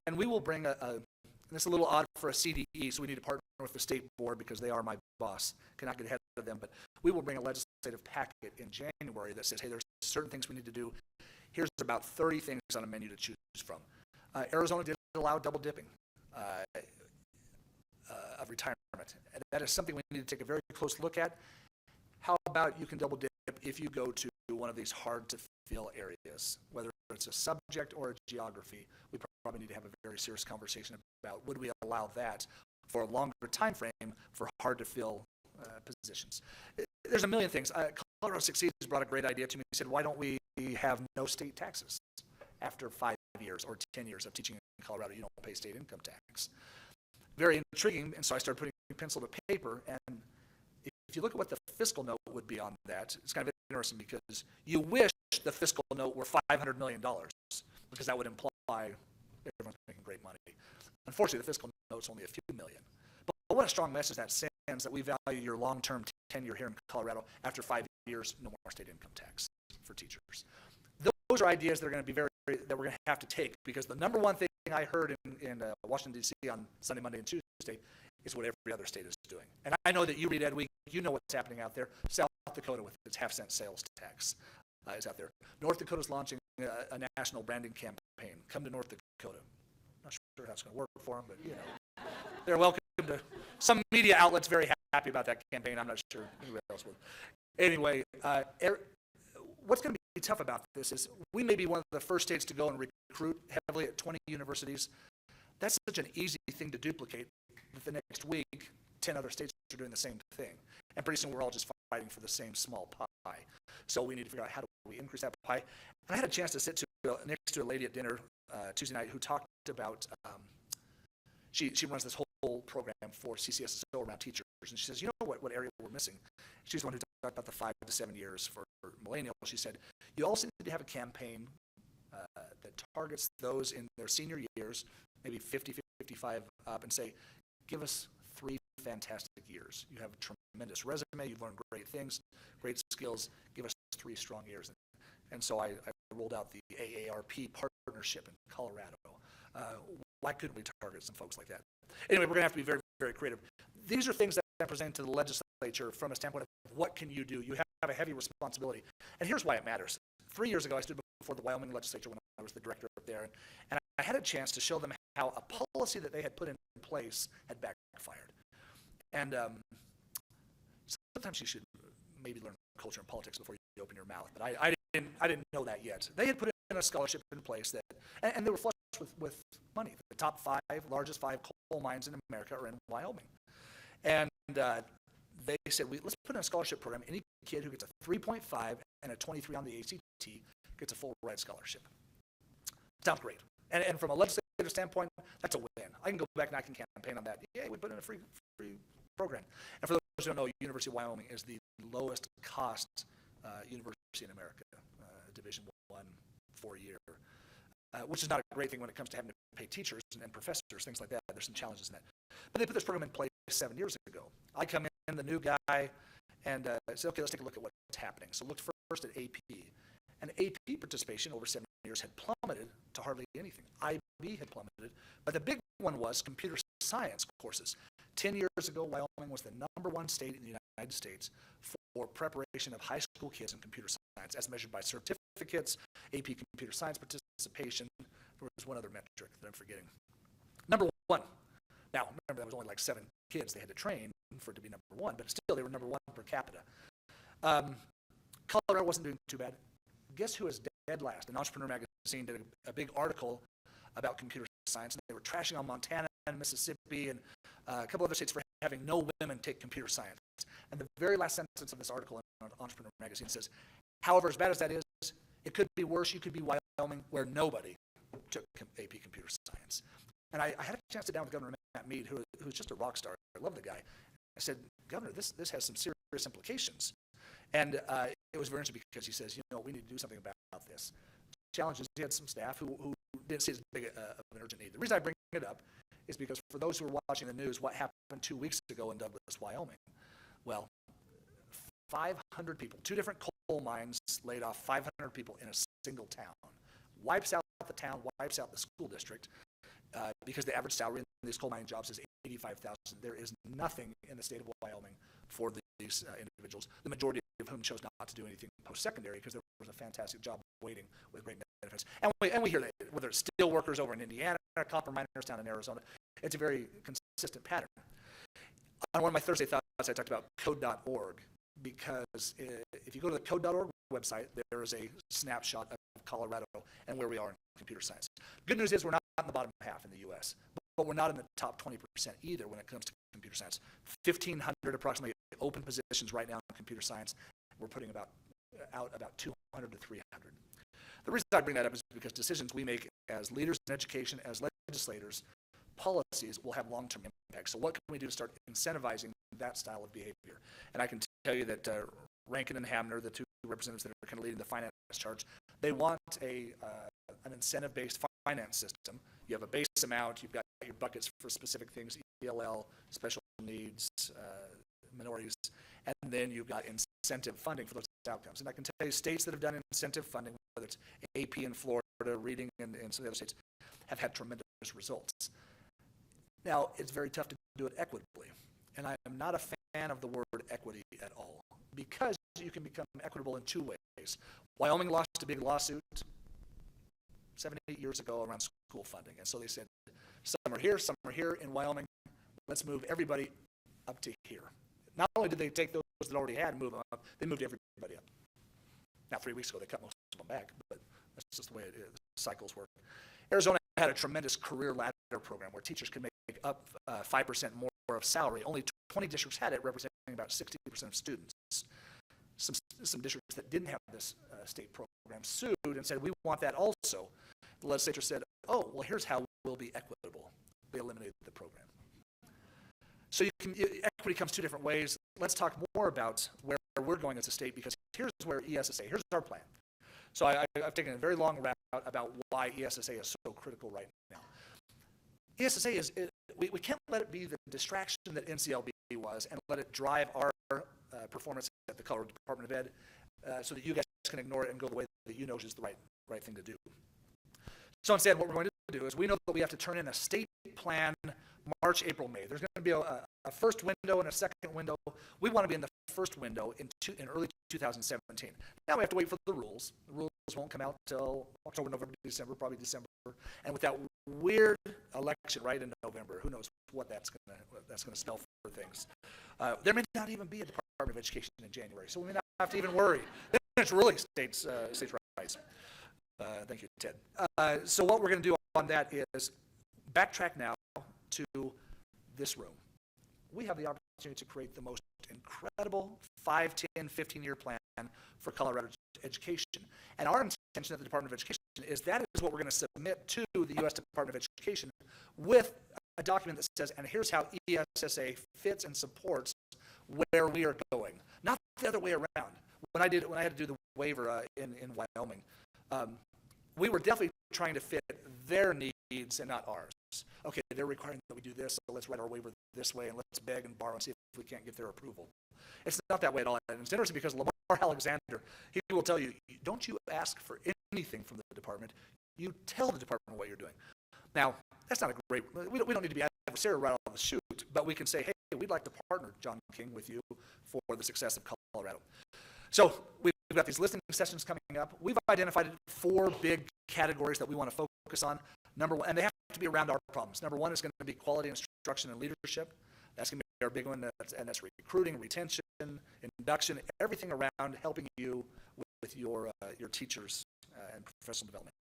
and we will bring and it's a little odd for a CDE, so we need to partner with the state board because they are my boss. Cannot get ahead of them, but we will bring a legislative packet in January that says, hey, there's certain things we need to do. Here's about 30 things on a menu to choose from. Arizona did allow double dipping of retirement. And that is something we need to take a very close look at. How about you can double dip if you go to one of these hard to fill areas, whether it's a subject or a geography? We probably need to have a very serious conversation about would we allow that for a longer time frame for hard to fill positions. There's a million things. Colorado Succeeds brought a great idea to me. He said, why don't we have no state taxes after 5 years or 10 years of teaching in Colorado? You don't pay state income tax. Very intriguing, and so I started putting pencil to paper, and if you look at what the fiscal note would be on that, it's kind of interesting because you wish the fiscal note were $500 million, because that would imply everyone's making great money. Unfortunately, the fiscal note's only a few million. But what a strong message that sends, that we value your long-term tenure here in Colorado. After 5 years, no more state income tax for teachers. Those are ideas that are going to be that we're going to have to take, because the number one thing I heard in Washington, D.C. on Sunday, Monday, and Tuesday is what every other state is doing. And I know that you read Ed Week, you know what's happening out there. South Dakota with its half-cent sales tax is out there. North Dakota's launching a national branding campaign. Come to North Dakota. Not sure how it's going to work for them, but you know. They're welcome to. Some media outlets very happy about that campaign. I'm not sure anybody else will. Anyway, what's going to be tough about this is we may be one of the first states to go and recruit heavily at 20 universities. That's such an easy thing to duplicate that the next week 10 other states are doing the same thing. And pretty soon we're all just fighting for the same small pie. So we need to figure out how do we increase that pie. And I had a chance to sit next to a lady at dinner Tuesday night who talked about, she runs this whole program for CCSSO around teachers. And she says, you know what area we're missing? She's the one who talked about the 5 to 7 years for millennials. She said, you also need to have a campaign that targets those in their senior years, maybe 50, 55 up, and say, give us 3 fantastic years. You have a tremendous resume, you've learned great things, great skills, give us 3 strong years. And so I rolled out the AARP partnership in Colorado. Why couldn't we target some folks like that? Anyway, we're going to have to be very, very creative. These are things that I present to the legislature from a standpoint of what can you do? You have a heavy responsibility. And here's why it matters. 3 years ago, I stood before the Wyoming legislature when I was the director up there, and I had a chance to show them how a policy that they had put in place had backfired. And sometimes you should maybe learn culture and politics before you open your mouth, but I didn't know that yet. They had put in a scholarship in place that, and they were flush with money. The top 5 largest 5 coal mines in America are in Wyoming. And they said, let's put in a scholarship program. Any kid who gets a 3.5 and a 23 on the ACT gets a full ride scholarship. Sounds great. And from a legislative standpoint, that's a win. I can go back and I can campaign on that. Yeah, we put in a free program. And for those who don't know, University of Wyoming is the lowest cost university in America, Division I, 4-year, which is not a great thing when it comes to having to pay teachers and professors, things like that. There's some challenges in that. But they put this program in place 7 years ago. I come in, the new guy, and said, okay, let's take a look at what's happening. So looked first at AP. And AP participation over 7 years had plummeted to hardly anything. IB had plummeted. But the big one was computer science courses. 10 years ago, Wyoming was the #1 state in the United States for preparation of high school kids in computer science, as measured by certificates, AP computer science participation. There was one other metric that I'm forgetting. #1. Now, remember, that was only like 7 kids they had to train for it to be #1, but still, they were #1 per capita. Colorado wasn't doing too bad. Guess who was dead last? An Entrepreneur magazine did a big article about computer science, and they were trashing on Montana and Mississippi and a couple other states for having no women take computer science. And the very last sentence of this article in Entrepreneur magazine says, however, as bad as that is, it could be worse. You could be Wyoming, where nobody took AP computer science. And I had a chance to sit down with Governor Matt Mead, who's just a rock star. I love the guy. I said, Governor, this has some serious implications. And it was very interesting because he says, we need to do something about this. challenges. He had some staff who didn't see as big of an urgent need. The reason I bring it up is because for those who are watching the news, what happened 2 weeks ago in Douglas, Wyoming? Well, 500 people, 2 different coal mines laid off 500 people in a single town. Wipes out the town, wipes out the school district, because the average salary in these coal mining jobs is $85,000. There is nothing in the state of Wyoming for these individuals, the majority of whom chose not to do anything post-secondary because there was a fantastic job waiting with great benefits. And we hear that, whether it's steel workers over in Indiana, copper miners down in Arizona, it's a very consistent pattern. On one of my Thursday thoughts, I talked about code.org, because if you go to the code.org website, there is a snapshot of Colorado and where we are in computer science. Good news is we're not in the bottom half in the U.S., but we're not in the top 20% either when it comes to computer science. 1,500 approximately open positions right now in computer science. We're putting out about 200 to 300. The reason I bring that up is because decisions we make as leaders in education, as legislators, policies will have long-term impact. So what can we do to start incentivizing that style of behavior? And I can tell you that Rankin and Hamner, the 2 representatives that are kind of leading the finance charge, they want an incentive-based finance system. You have a base amount, you've got your buckets for specific things, ELL, special needs, minorities, and then you've got incentive funding for those outcomes. And I can tell you states that have done incentive funding, whether it's AP in Florida, Reading and some of the other states, have had tremendous results. Now, it's very tough to do it equitably, and I am not a fan of the word equity at all, because you can become equitable in 2 ways. Wyoming lost a big lawsuit 7 or 8 years ago around school funding, and so they said, some are here in Wyoming, let's move everybody up to here. Not only did they take those that already had and move them up, they moved everybody up. Now, 3 weeks ago, they cut most of them back, but that's just the way the cycles work. Arizona had a tremendous career ladder program where teachers could make up 5% more of salary. Only 20 districts had it, representing about 60% of students. Some districts that didn't have this state program sued and said, we want that also. The legislature said, oh, well, here's how we'll be equitable. They eliminated the program. So equity comes 2 different ways. Let's talk more about where we're going as a state, because here's where ESSA, here's our plan. So I've taken a very long route about why ESSA is so critical right now. ESSA we can't let it be the distraction that NCLB was and let it drive our performance at the Colorado Department of Ed so that you guys can ignore it and go the way that you know is the right thing to do. So instead, what we're going to do is we know that we have to turn in a state plan March, April, May. There's going to be a first window and a second window. We want to be in the first window in early 2017. Now we have to wait for the rules. The rules won't come out till October, November, December, probably December. And with that weird election right in November, who knows what that's going to spell for things. There may not even be a Department of Education in January, so we may not have to even worry. Then it's really states' rights. Thank you, Ted. So what we're going to do on that is backtrack now to this room. We have the opportunity to create the most incredible 5, 10, 15-year plan for Colorado education. And our intention at the Department of Education is that is what we're going to submit to the U.S. Department of Education with a document that says, and here's how ESSA fits and supports where we are going. Not the other way around. When I had to do the waiver in Wyoming, we were definitely trying to fit their needs and not ours. Okay, they're requiring that we do this, so let's write our waiver this way, and let's beg and borrow and see if we can't get their approval. It's not that way at all. And it's interesting because Lamar Alexander, he will tell you, don't you ask for anything from the department. You tell the department what you're doing. Now, that's not a great, we don't need to be adversarial right on the shoot, but we can say, hey, we'd like to partner, John King, with you for the success of Colorado. So we've got these listening sessions coming up. We've identified 4 big categories that we want to focus on. Number 1, and they have to be around our problems. Number 1 is going to be quality instruction and leadership. That's going to be our big one, and that's recruiting, retention, induction, everything around helping you with your teachers and professional development.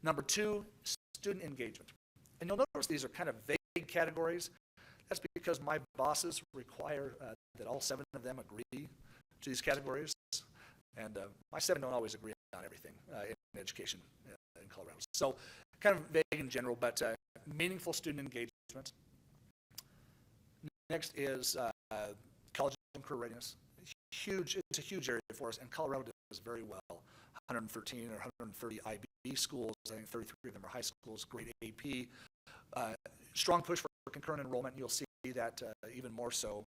Number 2, student engagement. And you'll notice these are kind of vague categories. That's because my bosses require that all 7 of them agree to these categories. And my 7 don't always agree on everything in education in Colorado. So kind of vague in general, but meaningful student engagement. Next is college and career readiness. it's a huge area for us, and Colorado does very well. 113 or 130 IB schools, I think 33 of them are high schools, great AP. Strong push for concurrent enrollment, you'll see that even more so.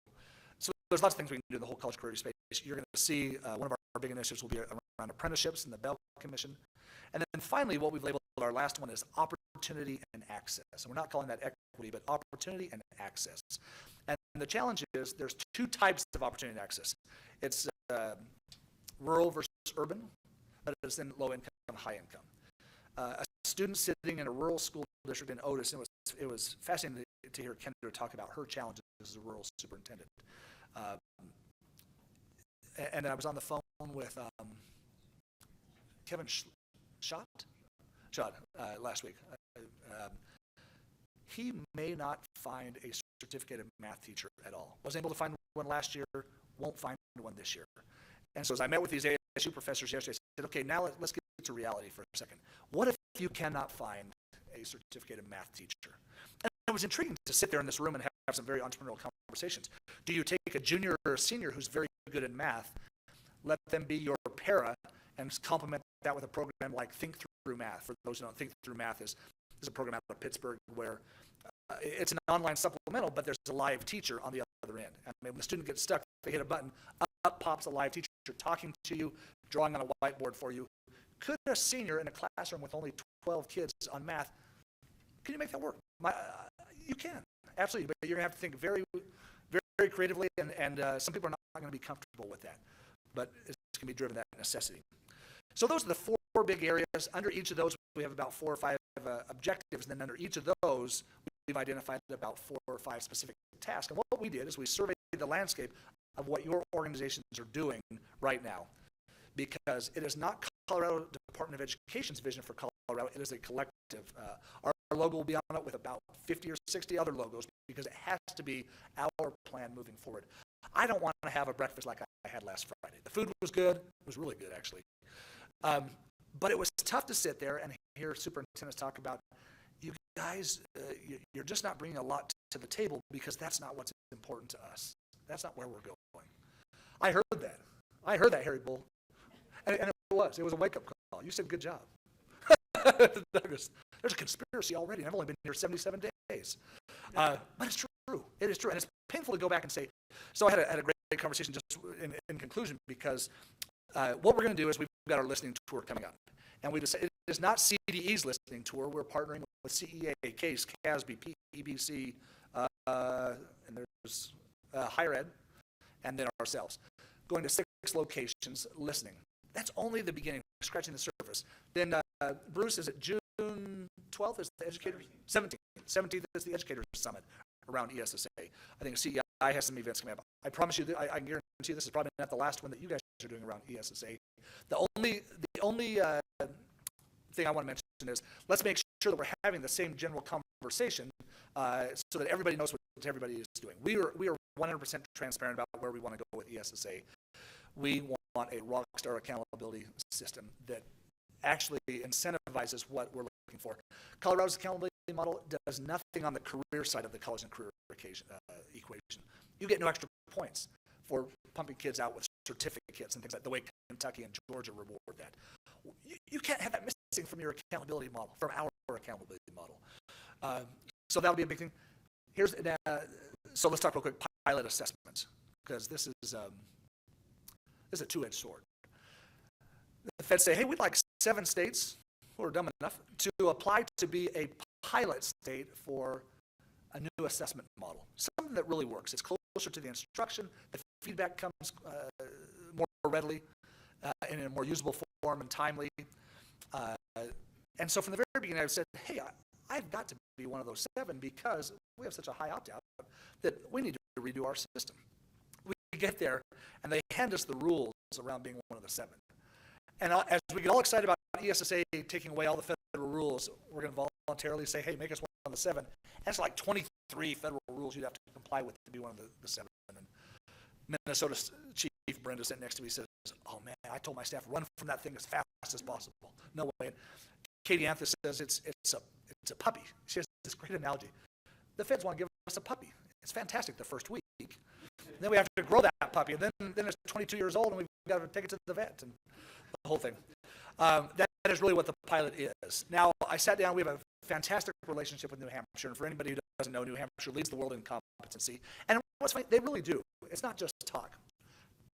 So there's lots of things we can do in the whole college career space. You're going to see one of our big initiatives will be around apprenticeships and the Bell Commission. And then finally, what we've labeled our last one is opportunity and access. And we're not calling that equity, but opportunity and access. And the challenge is there's two types of opportunity and access. It's rural versus urban, but it's in low income and high income. A student sitting in a rural school district in Otis, it was fascinating to hear Kendra talk about her challenges as a rural superintendent. And I was on the phone with Kevin Schott last week. He may not find a certificated math teacher at all. Wasn't able to find one last year, won't find one this year. And so as I met with these ASU professors yesterday, I said, okay, now let's get to reality for a second. What if you cannot find a certificated math teacher? And it was intriguing to sit there in this room and have some very entrepreneurial conversations. Do you take a junior or a senior who's very good in math, let them be your para, and complement that with a program like Think Through Math? For those who don't, Think Through Math is a program out of Pittsburgh where it's an online supplemental, but there's a live teacher on the other end. I mean, when the student gets stuck, they hit a button, up pops a live teacher talking to you, drawing on a whiteboard for you. Could a senior in a classroom with only 12 kids on math, can you make that work? You can, absolutely, but you're going to have to think very, very, very creatively, and some people are not going to be comfortable with that, but it's going to be driven that necessity. So those are the four big areas. Under each of those, we have about 4 or 5 objectives, and then under each of those, we've identified about 4 or 5 specific tasks. And what we did is we surveyed the landscape of what your organizations are doing right now, because it is not Colorado Department of Education's vision for Colorado, it is a collective. Our logo will be on it with about 50 or 60 other logos, because it has to be our plan moving forward. I don't want to have a breakfast like I had last Friday. The food was good, it was really good actually. But it was tough to sit there and hear superintendents talk about, you guys, you're just not bringing a lot to the table because that's not what's important to us. That's not where we're going. I heard that, Harry Bull. And it was a wake-up call. You said good job. Douglas, there's a conspiracy already, and I've only been here 77 days. But it's true. It is true. And it's painful to go back and say, so I had a great conversation just in conclusion, because what we're going to do is we've got our listening tour coming up. And we decided it is not CDE's listening tour. We're partnering with CEA, CASE, CASB, PEBC, and there's higher ed, and then ourselves. Going to 6 locations listening. That's only the beginning, scratching the surface. Then Bruce, is it June 12th is the educators? 17th is the educators summit around ESSA. I think CEI has some events coming up. I promise you, I can guarantee this is probably not the last one that you guys are doing around ESSA. The only thing I want to mention is let's make sure that we're having the same general conversation so that everybody knows what everybody is doing. We are 100% transparent about where we want to go with ESSA. We want a rockstar accountability system that actually incentivizes what we're looking for. Colorado's accountability model does nothing on the career side of the college and career equation. You get no extra points for pumping kids out with certificates and things like the way Kentucky and Georgia reward that. You can't have that missing from your accountability model, from our accountability model. So that'll be a big thing. So let's talk real quick, pilot assessments, because this is a two-edged sword. The feds say, hey, we'd like 7 states who are dumb enough to apply to be a pilot state for a new assessment model, something that really works. It's closer to the instruction, the feedback comes more readily in a more usable form and timely. And so from the very beginning, I've said, hey, I've got to be one of those 7 because we have such a high opt-out that we need to redo our system. We get there, and they hand us the rules around being one of the 7. And as we get all excited about ESSA taking away all the federal rules, we're going to voluntarily say, hey, make us one of the 7. And it's like 23 federal rules you'd have to comply with to be one of the 7. And Minnesota Chief Brenda sitting next to me says, oh man, I told my staff, run from that thing as fast as possible. No way. And Katie Anthony says it's a puppy. She has this great analogy. The feds want to give us a puppy. It's fantastic the first week. Then we have to grow that puppy, and then it's 22 years old, and we've got to take it to the vet, and the whole thing. That is really what the pilot is. Now, I sat down. We have a fantastic relationship with New Hampshire, and for anybody who doesn't know, New Hampshire leads the world in competency. And what's funny, they really do. It's not just talk.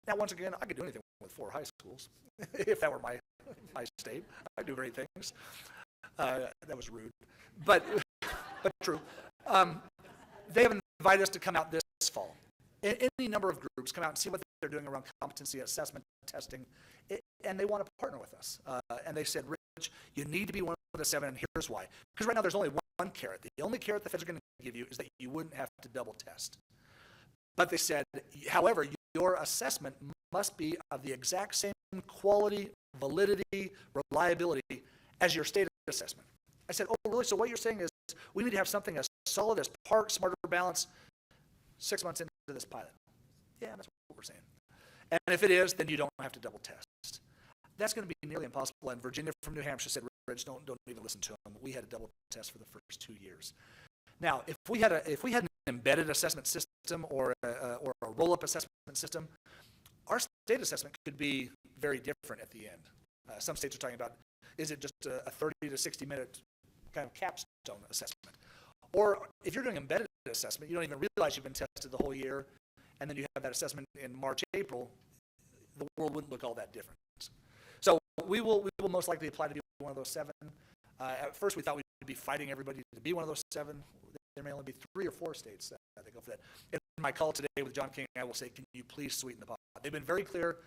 Now, once again, I could do anything with 4 high schools. If that were my state, I'd do great things. That was rude, but true. They have invited us to come out this fall. Any number of groups come out and see what they're doing around competency assessment, testing, and they want to partner with us. And they said, Rich, you need to be one of the 7, and here's why. Because right now there's only one carrot. The only carrot the feds are going to give you is that you wouldn't have to double test. But they said, however, your assessment must be of the exact same quality, validity, reliability as your state assessment. I said, oh, really? So what you're saying is we need to have something as solid as Park, Smarter Balance 6 months into this pilot. Yeah, that's what we're saying. And if it is, then you don't have to double test. That's going to be nearly impossible. And Virginia from New Hampshire said, Rich, don't even listen to them. We had a double test for the first 2 years. Now, if we had an embedded assessment system or a roll-up assessment system, our state assessment could be very different at the end. Some states are talking about, is it just a 30 to 60 minute kind of capstone assessment? Or if you're doing embedded assessment, you don't even realize you've been tested the whole year, and then you have that assessment in March, April, the world wouldn't look all that different. So we will most likely apply to be one of those 7. At first we thought we'd be fighting everybody to be one of those 7. There may only be 3 or 4 states that go for that. In my call today with John King, I will say, can you please sweeten the pot? They've been very clear,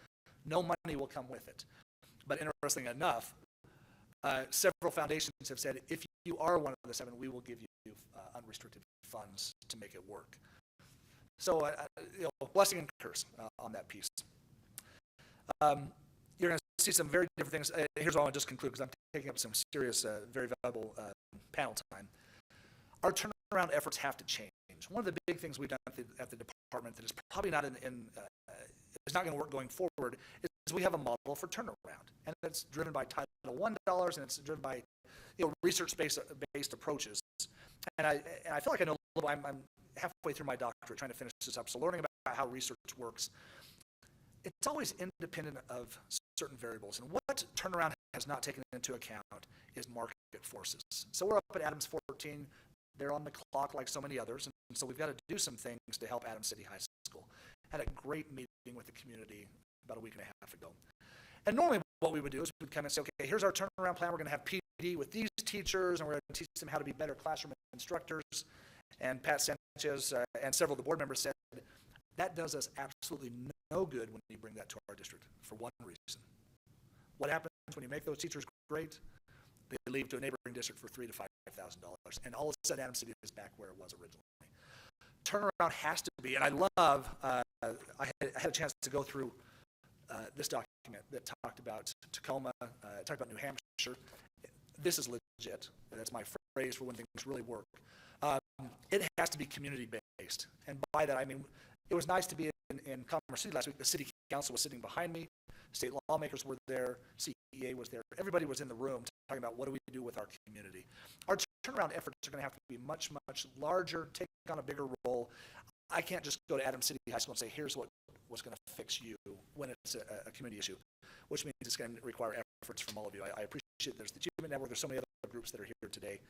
no money will come with it. But interesting enough, several foundations have said, if you are one of the 7, we will give you unrestricted funds to make it work. So, blessing and curse on that piece. You're going to see some very different things. Here's what I want to just conclude, because I'm taking up some serious, very valuable panel time. Our turnaround efforts have to change. One of the big things we've done at the department that is probably not is not going to work going forward is we have a model for turnaround, and it's driven by Title I dollars, and it's driven by research-based approaches. And I feel like I know a little. I'm halfway through my doctorate, trying to finish this up, so learning about how research works. It's always independent of certain variables, and what turnaround has not taken into account is market forces. So we're up at Adams 14. They're on the clock like so many others, and so we've got to do some things to help Adams City High School. Had a great meeting with the community about a week and a half ago. And normally what we would do is we'd come and say, okay, here's our turnaround plan. We're going to have PD with these teachers, and we're going to teach them how to be better classroom instructors. And Pat Sanchez and several of the board members said, that does us absolutely no good when you bring that to our district for one reason. What happens when you make those teachers great? They leave to a neighboring district for $3,000 to $5,000, and all of a sudden Adams City is back where it was originally. Turnaround has to be, and I love, I had a chance to go through this document that talked about Tacoma, talked about New Hampshire. This is legit. That's my phrase for when things really work. It has to be community-based, and by that I mean it was nice to be in Commerce City last week. The city council was sitting behind me. State lawmakers were there. CEA was there. Everybody was in the room talking about what do we do with our community. Our turnaround efforts are going to have to be much, much larger, take on a bigger role. I can't just go to Adams City High School and say, here's what's going to fix you when it's a community issue, which means it's going to require efforts from all of you. I appreciate there's the Achievement Network. There's so many other groups that are here today.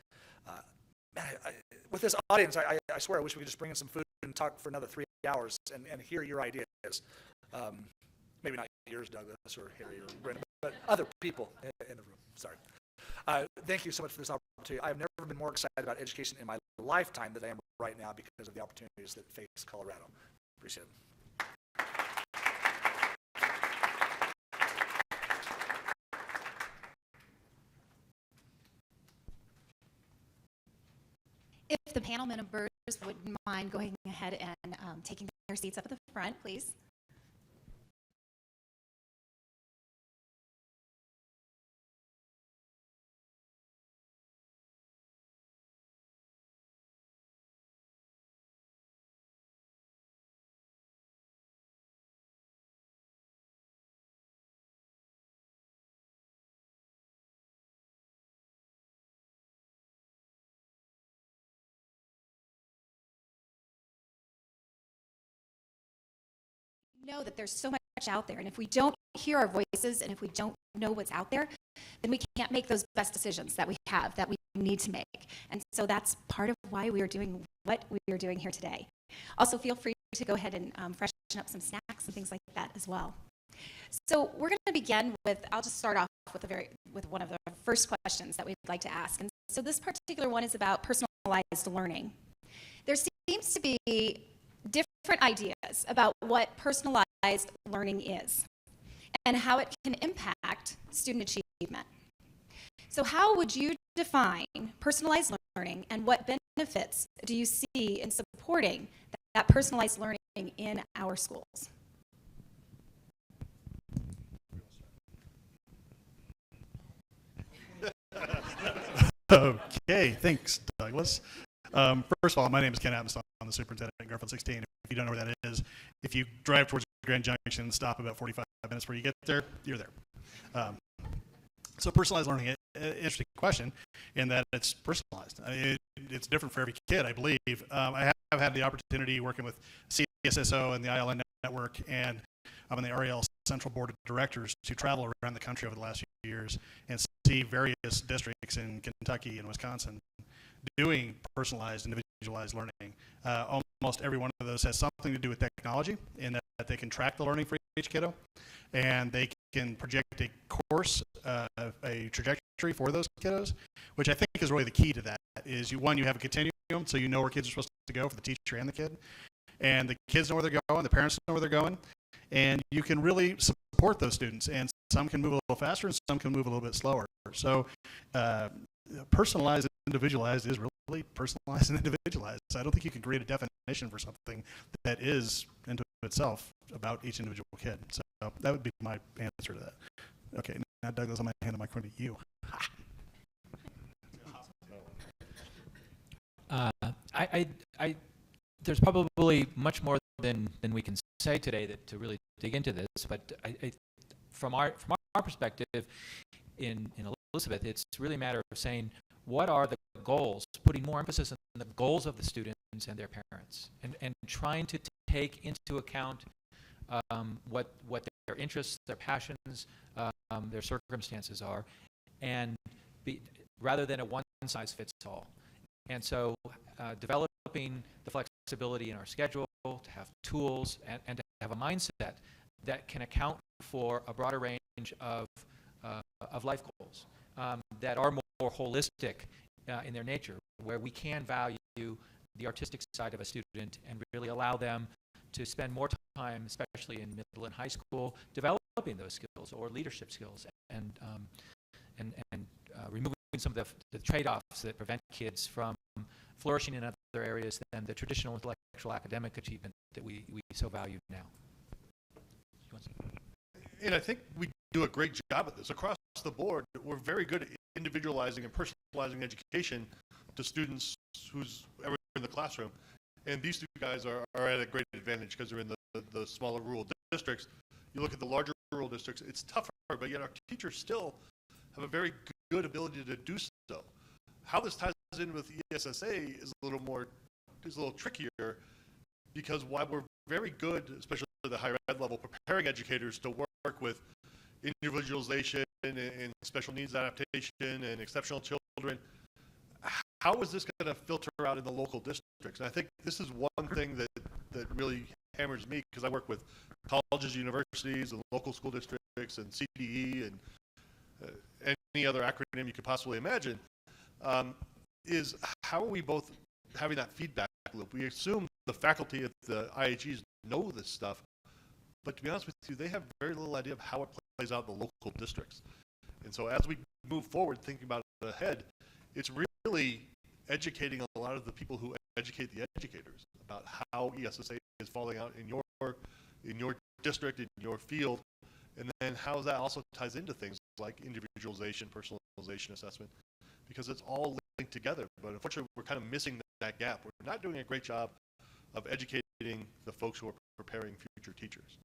With this audience, I swear I wish we could just bring in some food and talk for another 3 hours and hear your ideas. Maybe not yours, Douglas, or Harry, or Brenda, but other people in the room. Sorry. Thank you so much for this opportunity. I've never been more excited about education in my lifetime than I am right now because of the opportunities that face Colorado. Appreciate it. If the panel members wouldn't mind going ahead and taking their seats up at the front, please. know that there's so much out there, and if we don't hear our voices and if we don't know what's out there, then we can't make those best decisions that we have, that we need to make. And so that's part of why we are doing what we are doing here today. Also, feel free to go ahead and freshen up some snacks and things like that as well. So we're going to begin with, I'll just start off with one of the first questions that we'd like to ask. And so this particular one is about personalized learning. There seems to be different ideas about what personalized learning is and how it can impact student achievement. So how would you define personalized learning, and what benefits do you see in supporting that personalized learning in our schools? Okay, thanks, Douglas. First of all, my name is Ken Atmos. I'm the superintendent at Garfield 16. If you don't know where that is, if you drive towards Grand Junction and stop about 45 minutes before you get there, you're there. So personalized learning, interesting question in that it's personalized. It's different for every kid, I believe. I have had the opportunity working with CSSO and the ILN network, and I'm on the REL Central Board of Directors to travel around the country over the last few years and see various districts in Kentucky and Wisconsin doing personalized, individualized learning. Almost every one of those has something to do with technology, in that they can track the learning for each kiddo, and they can project a course, a trajectory for those kiddos, which I think is really the key to that. Is you have a continuum, so you know where kids are supposed to go for the teacher and the kid, and the kids know where they're going, the parents know where they're going, and you can really support those students, and some can move a little faster and some can move a little bit slower. So personalized and individualized is really personalized and individualized. So I don't think you can create a definition for something that is into itself about each individual kid. So that would be my answer to that. Okay, now Douglas, I'm going to hand the microphone to you. There's probably much more than we can say today to really dig into this, but from our perspective in Elizabeth, it's really a matter of saying what are the goals, putting more emphasis on the goals of the students and their parents, and trying to take into account what their interests, their passions, their circumstances are, and rather than a one-size-fits-all. And so developing the flexibility in our schedule, to have tools, and to have a mindset that can account for a broader range of life goals that are more holistic in their nature, where we can value the artistic side of a student and really allow them to spend more time, especially in middle and high school, developing those skills or leadership skills, and removing some of the trade-offs that prevent kids from flourishing in other areas than the traditional intellectual academic achievement that we so value now. And I think we do a great job at this. Across the board, we're very good at individualizing and personalizing education to students who's ever in the classroom. And these two guys are at a great advantage because they're in the smaller rural districts. You look at the larger rural districts, it's tougher, but yet our teachers still have a very good ability to do so. How this ties in with ESSA is a little trickier, because while we're very good, especially at the higher ed level, preparing educators to work with individualization and special needs adaptation and exceptional children, how is this going to filter out in the local districts? And I think this is one thing that really hammers me, because I work with colleges, universities, and local school districts, and CDE, and any other acronym you could possibly imagine, is how are we both having that feedback loop? We assume the faculty at the IHEs know this stuff, but to be honest with you, they have very little idea of how it plays out in the local districts. And so as we move forward, thinking about it ahead, it's really educating a lot of the people who educate the educators about how ESSA is falling out in your district, in your field, and then how that also ties into things like individualization, personalization, assessment, because it's all linked together. But unfortunately, we're kind of missing that gap. We're not doing a great job of educating the folks who are preparing future teachers.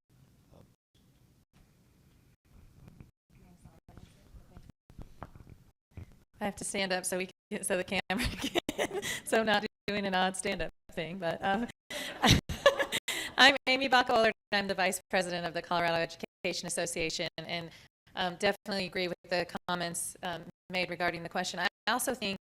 I have to stand up so the camera can, so I'm not doing an odd stand-up thing, but I'm Amy Buckholder, and I'm the Vice President of the Colorado Education Association, and definitely agree with the comments made regarding the question. I also think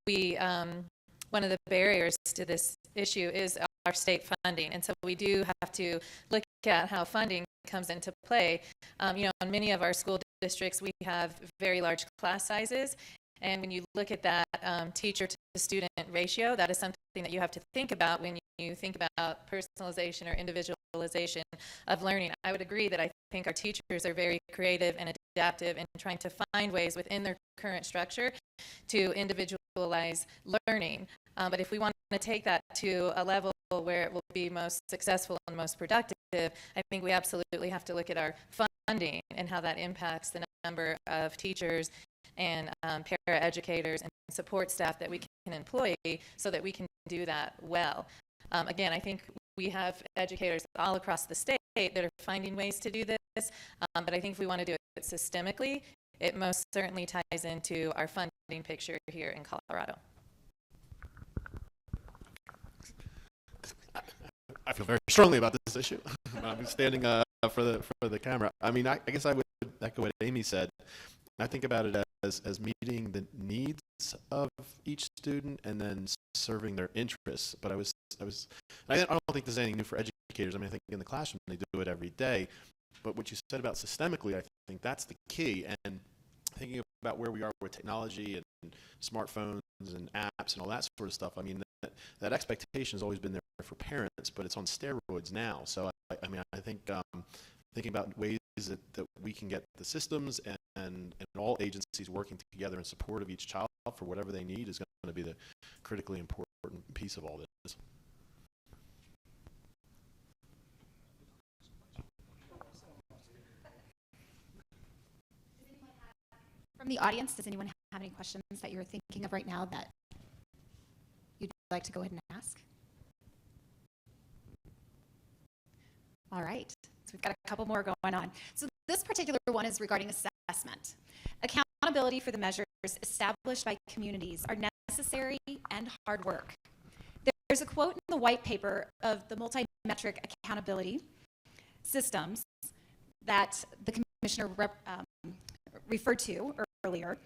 one of the barriers to this issue is our state funding, and so we do have to look at how funding comes into play. In many of our school districts, we have very large class sizes, and when you look at that teacher to student ratio, that is something that you have to think about when you think about personalization or individualization of learning. I would agree that I think our teachers are very creative and adaptive in trying to find ways within their current structure to individualize learning. But if we want to take that to a level where it will be most successful and most productive, I think we absolutely have to look at our funding and how that impacts the number of teachers and paraeducators and support staff that we can employ so that we can do that well. Again, I think we have educators all across the state that are finding ways to do this, but I think if we want to do it systemically, it most certainly ties into our funding picture here in Colorado. I feel very strongly about this issue. I'm standing for the camera. I mean, I guess I would echo what Amy said. I think about it as meeting the needs of each student and then serving their interests. But I don't think there's anything new for educators. I mean, I think in the classroom they do it every day. But what you said about systemically, I think that's the key. And thinking about where we are with technology and smartphones and apps and all that sort of stuff, I mean, that expectation has always been there for parents, but it's on steroids now. So I think thinking about ways that we can get the systems and all agencies working together in support of each child for whatever they need is going to be the critically important piece of all this. From the audience, does anyone have any questions that you're thinking of right now that you'd like to go ahead and ask? All right, so we've got a couple more going on. So this particular one is regarding assessment. Accountability for the measures established by communities are necessary and hard work. There's a quote in the white paper of the multi-metric accountability systems that the commissioner referred to earlier,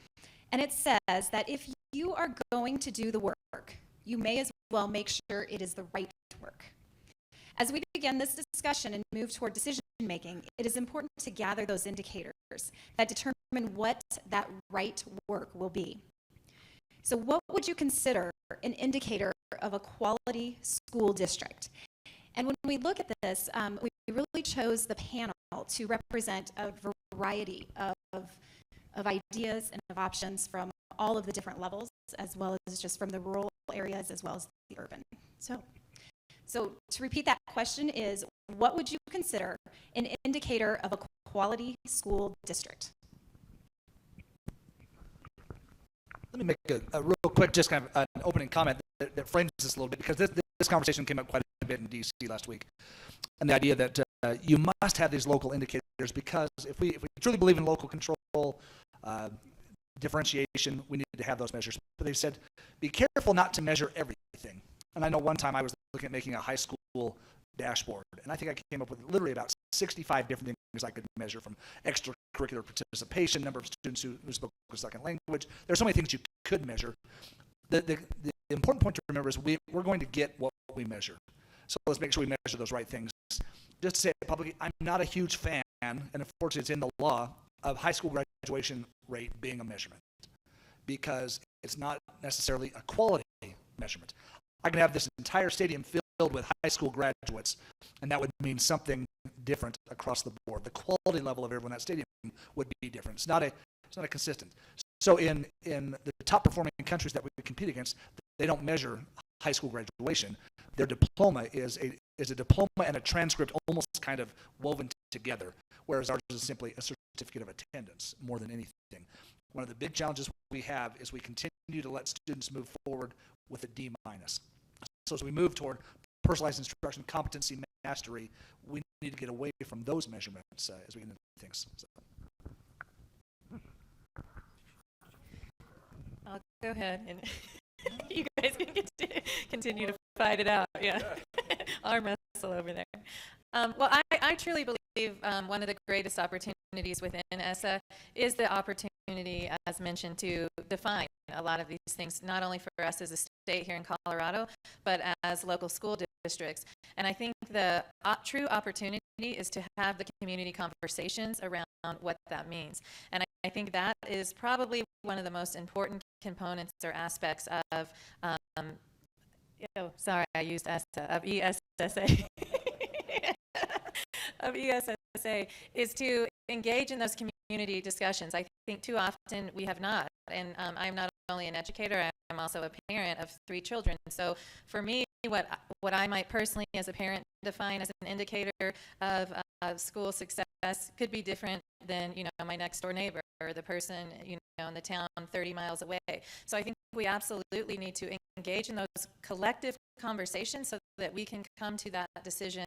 and it says that if you are going to do the work, you may as well make sure it is the right work. As we begin this discussion and move toward decision making, it is important to gather those indicators that determine what that right work will be. So what would you consider an indicator of a quality school district? And when we look at this, we really chose the panel to represent a variety of ideas and of options from all of the different levels, as well as just from the rural areas as well as the urban. So to repeat that question is, what would you consider an indicator of a quality school district? Let me make a real quick, just kind of an opening comment that frames this a little bit, because this conversation came up quite a bit in DC last week. And the idea that you must have these local indicators, because if we truly believe in local control, differentiation, we need to have those measures. But they said, be careful not to measure everything. And I know one time I was looking at making a high school dashboard, and I think I came up with literally about 65 different things I could measure, from extracurricular participation, number of students who spoke a second language. There's so many things you could measure. The important point to remember is we're going to get what we measure. So let's make sure we measure those right things. Just to say it publicly, I'm not a huge fan, and unfortunately it's in the law, of high school graduation rate being a measurement, because it's not necessarily a quality measurement. I can have this entire stadium filled with high school graduates, and that would mean something different across the board. The quality level of everyone in that stadium would be different. It's not a consistent. So in the top performing countries that we compete against, they don't measure high school graduation. Their diploma is a diploma and a transcript almost kind of woven together, whereas ours is simply a certificate of attendance more than anything. One of the big challenges we have is we continue to let students move forward with a D-. So as we move toward personalized instruction, competency, mastery, we need to get away from those measurements as we get into things. I'll go ahead and you guys can continue to fight it out. Yeah, arm wrestle. Crandall over there. Well, I truly believe one of the greatest opportunities within ESSA is the opportunity, as mentioned, to define a lot of these things, not only for us as a state here in Colorado, but as local school districts. And I think the true opportunity is to have the community conversations around what that means. And I think that is probably one of the most important components or aspects of, sorry, I used ESSA, of ESSA. Of ESSA is to engage in those community discussions. I think too often we have not. And I'm not only an educator, I'm also a parent of 3 children. So for me, what I might personally as a parent define as an indicator of school success could be different than, my next door neighbor or the person, in the town 30 miles away. So I think we absolutely need to engage in those collective conversations so that we can come to that decision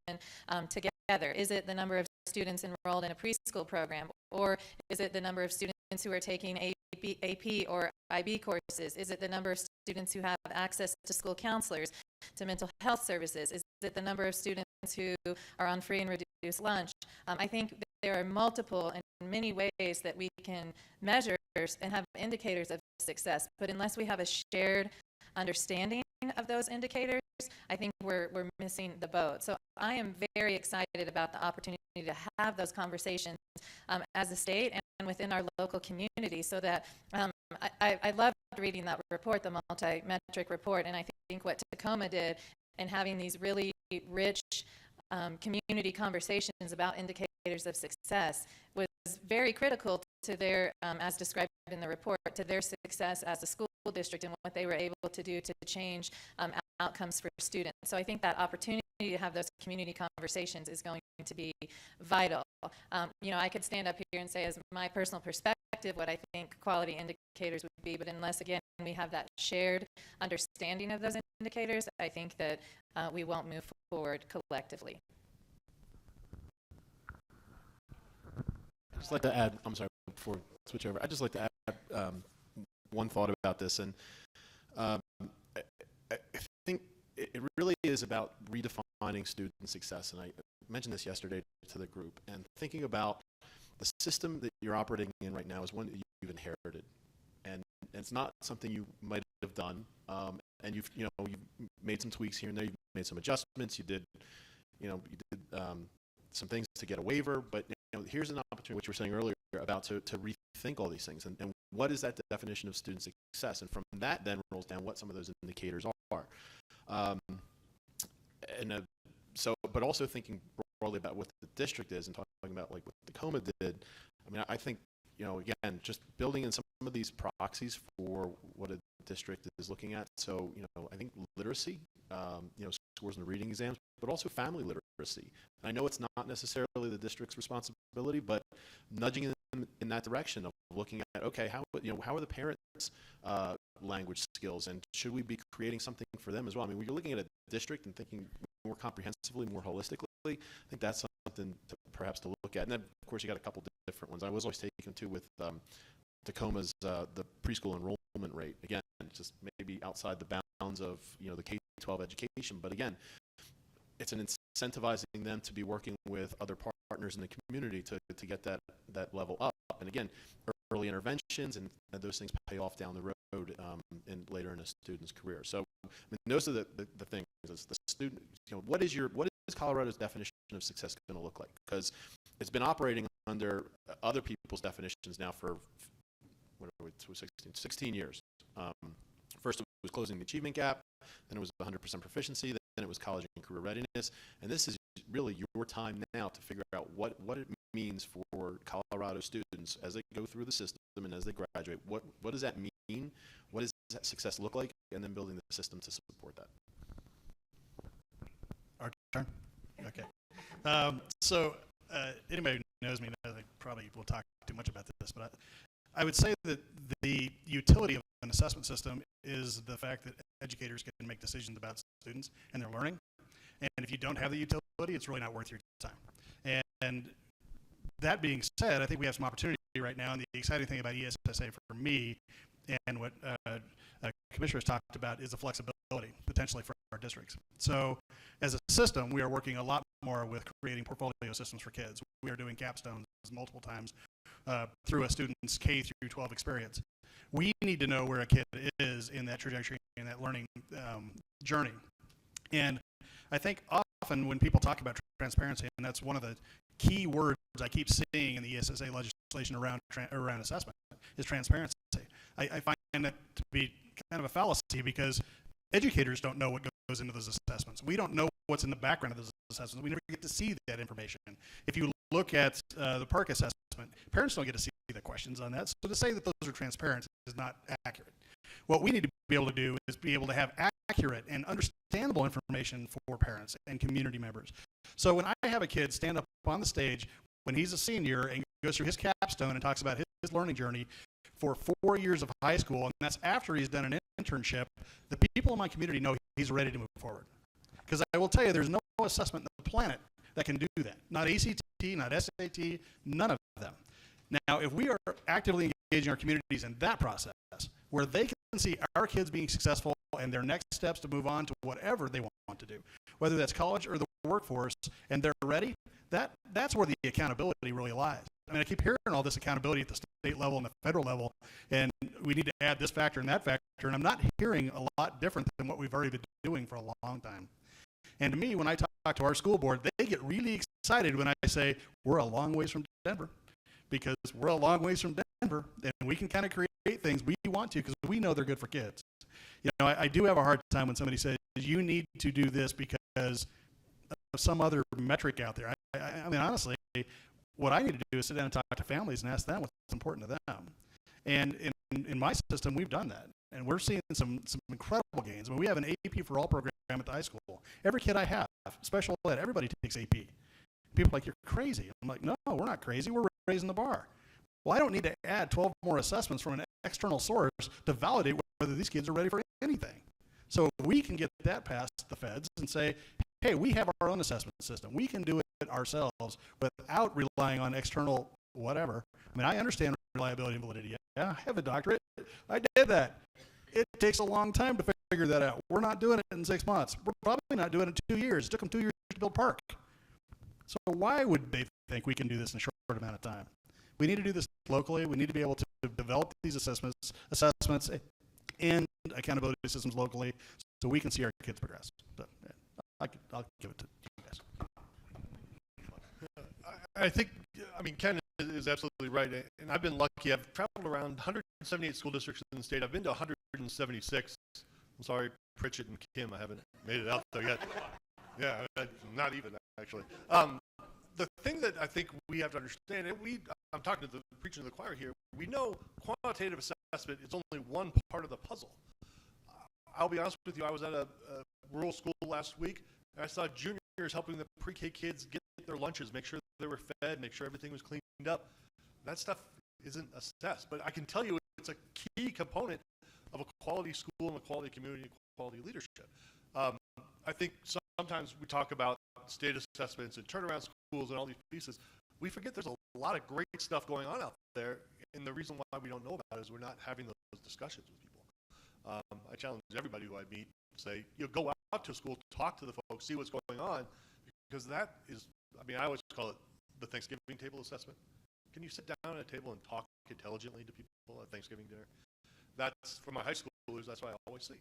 together. Is it the number of students enrolled in a preschool program, or is it the number of students who are taking AP or IB courses? Is it the number of students who have access to school counselors, to mental health services? Is it the number of students who are on free and reduced lunch? I think there are multiple and many ways that we can measure and have indicators of success, but unless we have a shared understanding of those indicators, I think we're missing the boat. So I am very excited about the opportunity to have those conversations as a state and within our local community, so that I loved reading that report, the multi-metric report, and I think what Tacoma did and having these really rich community conversations about indicators of success was very critical to their, as described in the report, to their success as a school district and what they were able to do to change outcomes for students. So I think that opportunity to have those community conversations is going to be vital. I could stand up here and say as my personal perspective what I think quality indicators would be, but unless, again, we have that shared understanding of those indicators, I think that we won't move forward collectively. I'd just like to add, I'm sorry, before we switch over, I'd just like to add one thought about this. And I think it really is about redefining student success. And I mentioned this yesterday to the group, and thinking about the system that you're operating in right now is one that you've inherited. And it's not something you might have done. And you've made some tweaks here and there. You've made some adjustments. You did some things to get a waiver, but here's an opportunity, which you were saying earlier, about to rethink all these things, and what is that definition of student success, and from that then rolls down what some of those indicators are. But also thinking broadly about what the district is and talking about like what Tacoma did. I mean, I think, again, just building in some of these proxies for what a district is looking at. So, I think literacy, scores in the reading exams, but also family literacy. And I know it's not necessarily the district's responsibility, but nudging them in that direction of looking at, okay, how are the parents' language skills, and should we be creating something for them as well? I mean, when you're looking at a district and thinking more comprehensively, more holistically, I think that's something perhaps to look at. And then, of course, you got a couple different ones. I was always taken to with Tacoma's the preschool enrollment rate. Again, just maybe outside the bounds of the K-12 education, but again, it's an incentivizing them to be working with other partners in the community to get that level up. And again, early interventions and those things pay off down the road and later in a student's career. So I mean, those are the things. As the student, what is Colorado's definition of success going to look like? Because it's been operating under other people's definitions now for 16 years. First it was closing the achievement gap, then it was 100% proficiency, then it was college and career readiness, and this is really your time now to figure out what it means for Colorado students as they go through the system and as they graduate. What does that mean? What does that success look like? And then building the system to support that. Our turn? Okay. Anybody who knows me knows I probably will talk too much about this, but I would say that the utility of an assessment system is the fact that educators can make decisions about students and their learning. And if you don't have the utility, it's really not worth your time. And that being said, I think we have some opportunity right now. And the exciting thing about ESSA for me And what commissioners talked about is the flexibility potentially for our districts. So as a system, we are working a lot more with creating portfolio systems for kids. We are doing capstones multiple times through a student's K through 12 experience. We need to know where a kid is in that trajectory, in that learning journey. And I think often when people talk about transparency, and that's one of the key words I keep seeing in the ESSA legislation around assessment, is transparency. I find that to be kind of a fallacy because educators don't know what goes into those assessments. We don't know what's in the background of those assessments. We never get to see that information. If you look at the PERC assessment, parents don't get to see the questions on that. So to say that those are transparent is not accurate. What we need to be able to do is be able to have accurate and understandable information for parents and community members. So when I have a kid stand up on the stage when he's a senior and goes through his capstone and talks about his learning journey for 4 years of high school, and that's after he's done an internship, the people in my community know he's ready to move forward. Because I will tell you, there's no assessment on the planet that can do that. Not ACT, not SAT, none of them. Now, if we are actively engaging our communities in that process, where they can see our kids being successful and their next steps to move on to whatever they want to do, whether that's college or the workforce, and they're ready, that's where the accountability really lies. I mean, I keep hearing all this accountability at the state level and the federal level, and we need to add this factor and that factor, and I'm not hearing a lot different than what we've already been doing for a long time. And to me, when I talk to our school board, they get really excited when I say, we're a long ways from Denver, because we're a long ways from Denver, and we can kind of create things we want to because we know they're good for kids. You know, I do have a hard time when somebody says, you need to do this because of some other metric out there. I mean, honestly, what I need to do is sit down and talk to families and ask them what's important to them. And in my system, we've done that. And we're seeing some incredible gains. I mean, we have an AP for All program at the high school. Every kid I have, special ed, everybody takes AP. People are like, you're crazy. I'm like, no, we're not crazy. We're raising the bar. Well, I don't need to add 12 more assessments from an external source to validate whether these kids are ready for anything. So we can get that past the feds and say, hey, we have our own assessment system. We can do it ourselves without relying on external whatever. I mean, I understand reliability and validity. Yeah, I have a doctorate. I did that. It takes a long time to figure that out. We're not doing it in 6 months. We're probably not doing it in 2 years. It took them 2 years to build PERC. So why would they think we can do this in a short amount of time? We need to do this locally. We need to be able to develop these assessments and accountability systems locally so we can see our kids progress. So, yeah, I'll give it to you guys. I think, I mean, Ken is absolutely right. And I've been lucky. I've traveled around 178 school districts in the state. I've been to 176. I'm sorry, Pritchett and Kim, I haven't made it out there yet. Yeah, not even, actually. The thing that I think we have to understand, and I'm talking to the preacher of the choir here, we know quantitative assessment is only one part of the puzzle. I'll be honest with you, I was at a rural school last week, and I saw juniors helping the pre-K kids get their lunches, make sure they were fed, make sure everything was cleaned up. That stuff isn't assessed, but I can tell you it's a key component of a quality school and a quality community and quality leadership. I think sometimes we talk about state assessments and turnaround schools and all these pieces. We forget there's a lot of great stuff going on out there, and the reason why we don't know about it is we're not having those discussions with people. I challenge everybody who I meet, say, go out to school, talk to the folks, see what's going on, because that is, I mean, I always call it the Thanksgiving table assessment. Can you sit down at a table and talk intelligently to people at Thanksgiving dinner? That's, for my high schoolers, that's what I always see.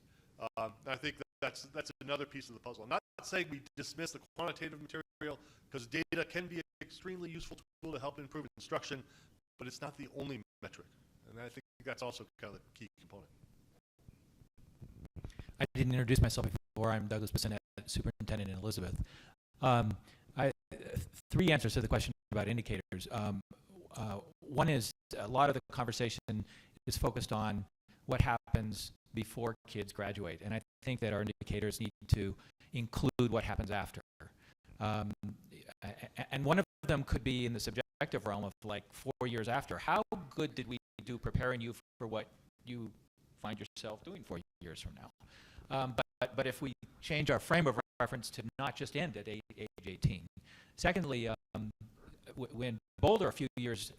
I think that's another piece of the puzzle. I'm not saying we dismiss the quantitative material, because data can be an extremely useful tool to help improve instruction, but it's not the only metric. And I think that's also kind of the key component. I didn't introduce myself before. I'm Douglas Bissonnette, Superintendent in Elizabeth. Three answers to the question about indicators. One is a lot of the conversation is focused on what happens before kids graduate, and I think that our indicators need to include what happens after. And one of them could be in the subjective realm of like 4 years after. How good did we do preparing you for what you find yourself doing 4 years from now? But if we change our frame of reference to not just end at age 18. Secondly, when Boulder a few years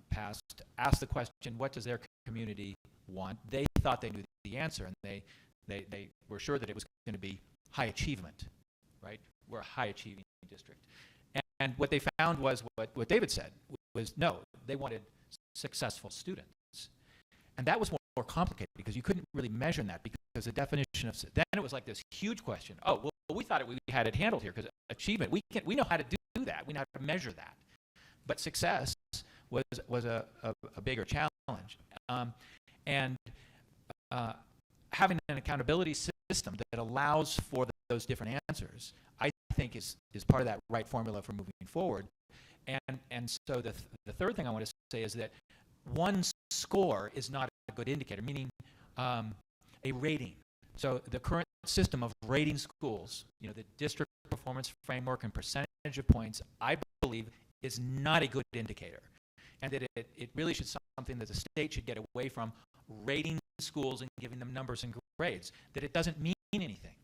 past asked the question, what does their community want. They thought they knew the answer, and they were sure that it was going to be high achievement, right? We're a high achieving district. And what they found was what David said, was no, they wanted successful students. And that was more complicated because you couldn't really measure that, because the definition of, then it was like this huge question. Oh, well, we thought we had it handled here, because achievement, we know how to do that. We know how to measure that. But success was a bigger challenge. And having an accountability system that allows for those different answers, I think is part of that right formula for moving forward. And so the third thing I want to say is that one score is not a good indicator, meaning a rating. So the current system of rating schools, the district performance framework and percentage of points, I believe is not a good indicator. And that it really should be something that the state should get away from, rating schools and giving them numbers and grades, that it doesn't mean anything.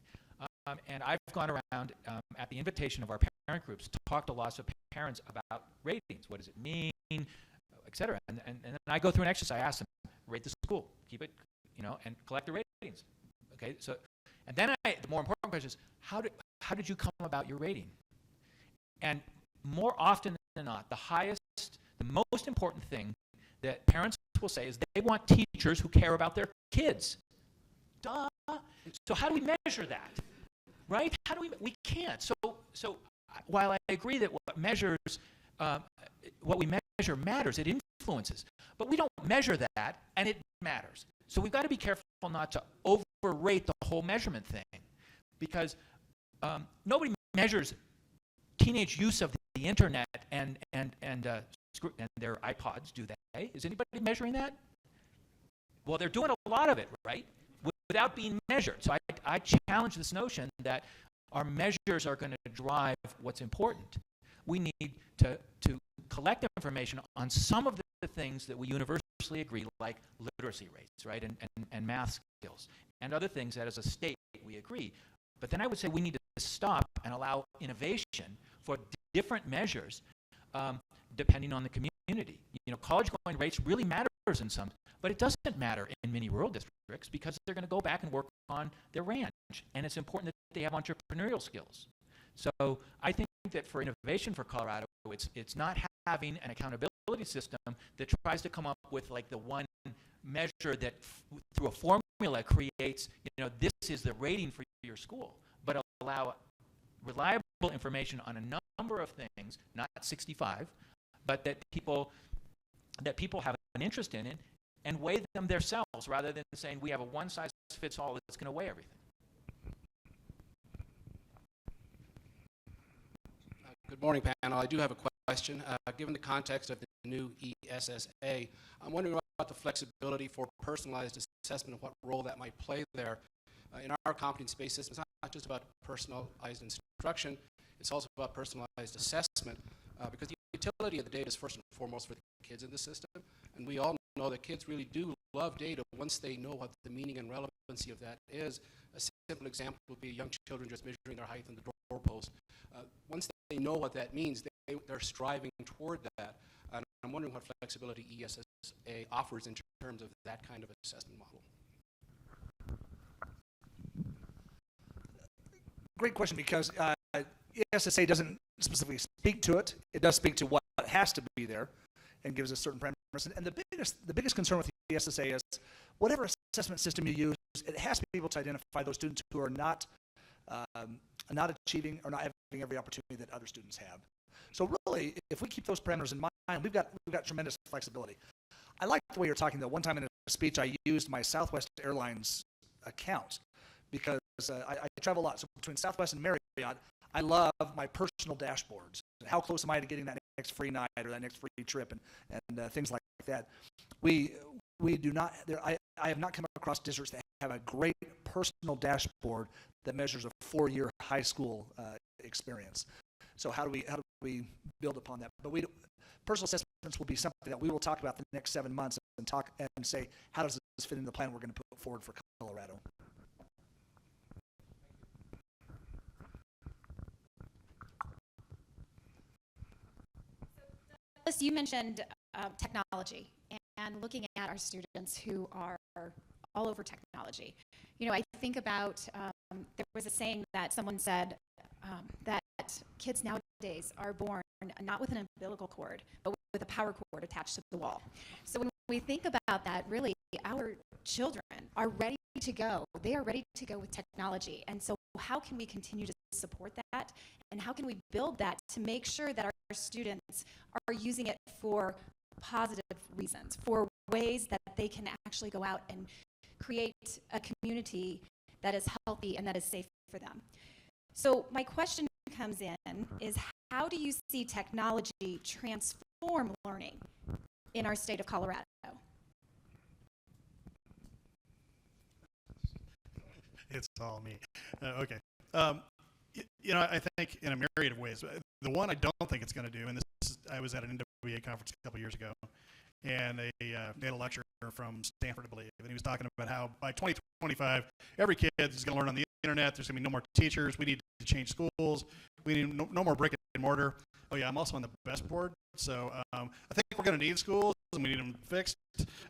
And I've gone around at the invitation of our parent groups, talked to lots of parents about ratings. What does it mean, et cetera. And then I go through an exercise. I ask them, rate the school, keep it, and collect the ratings. Okay, so, and then the more important question is, how did you come about your rating? And more often than not, the most important thing that parents will say is they want teachers who care about their kids. Duh. So how do we measure that? Right? How do we can't. So while I agree that what we measure matters, it influences, but we don't measure that, and it matters. So we've got to be careful not to overrate the whole measurement thing, because nobody measures teenage use of the internet and their iPods, do they? Is anybody measuring that? Well, they're doing a lot of it, right? Without being measured. So I challenge this notion that our measures are going to drive what's important. We need to collect information on some of the things that we universally agree, like literacy rates, right, and math skills, and other things that as a state we agree. But then I would say we need to stop and allow innovation for different measures depending on the community. College-going rates really matters in some, but it doesn't matter in many rural districts, because they're going to go back and work on their ranch, and it's important that they have entrepreneurial skills. So I think that for innovation for Colorado, it's not having an accountability system that tries to come up with like the one measure that through a formula creates, this is the rating for your school, but allow reliable information on a number of things, not 65, but that people have an interest in it, and weigh them themselves, rather than saying we have a one-size-fits-all that's going to weigh everything. Good morning, panel. I do have a question. Given the context of the new ESSA, I'm wondering about the flexibility for personalized assessment and what role that might play there. In our competency-based system, it's not just about personalized instruction, it's also about personalized assessment, because the utility of the data is first and foremost for the kids in the system, and we all know that kids really do love data once they know what the meaning and relevancy of that is. A simple example would be young children just measuring their height on the doorpost. Once they know what that means, they're striving toward that. And I'm wondering what flexibility ESSA offers in terms of that kind of assessment model. Great question, because ESSA doesn't specifically speak to it. It does speak to what has to be there and gives us certain parameters. And the biggest concern with the ESSA is whatever assessment system you use, it has to be able to identify those students who are not achieving or not having every opportunity that other students have. So really, if we keep those parameters in mind, we've got tremendous flexibility. I like the way you're talking, though. One time in a speech, I used my Southwest Airlines account, because I travel a lot. So between Southwest and Marriott, I love my personal dashboards. How close am I to getting that next free night or that next free trip, and things like that. We do not. I have not come across districts that have a great personal dashboard that measures a 4-year high school experience. So how do we build upon that? But personal assessments will be something that we will talk about the next 7 months and say, how does this fit into the plan we're going to put forward for Colorado? Douglas, you mentioned technology and looking at our students who are all over technology. You know, I think about, there was a saying that someone said that kids nowadays are born not with an umbilical cord, but with a power cord attached to the wall. So when we think about that, really, our children are ready to go. They are ready to go with technology. And so how can we continue to support that? And how can we build that to make sure that our students are using it for positive reasons, for ways that they can actually go out and create a community that is healthy and that is safe for them? So my question comes in is, how do you see technology transform learning in our state of Colorado? It's all me. Okay. You know, I think in a myriad of ways. The one I don't think it's going to do, and I was at an NWA conference a couple years ago, and they had a lecturer from Stanford, I believe, and he was talking about how by 2025, every kid is going to learn on the internet. There's going to be no more teachers. We need to change schools. We need no more brick and mortar. Oh yeah, I'm also on the BEST board, so I think we're going to need schools, and we need them fixed.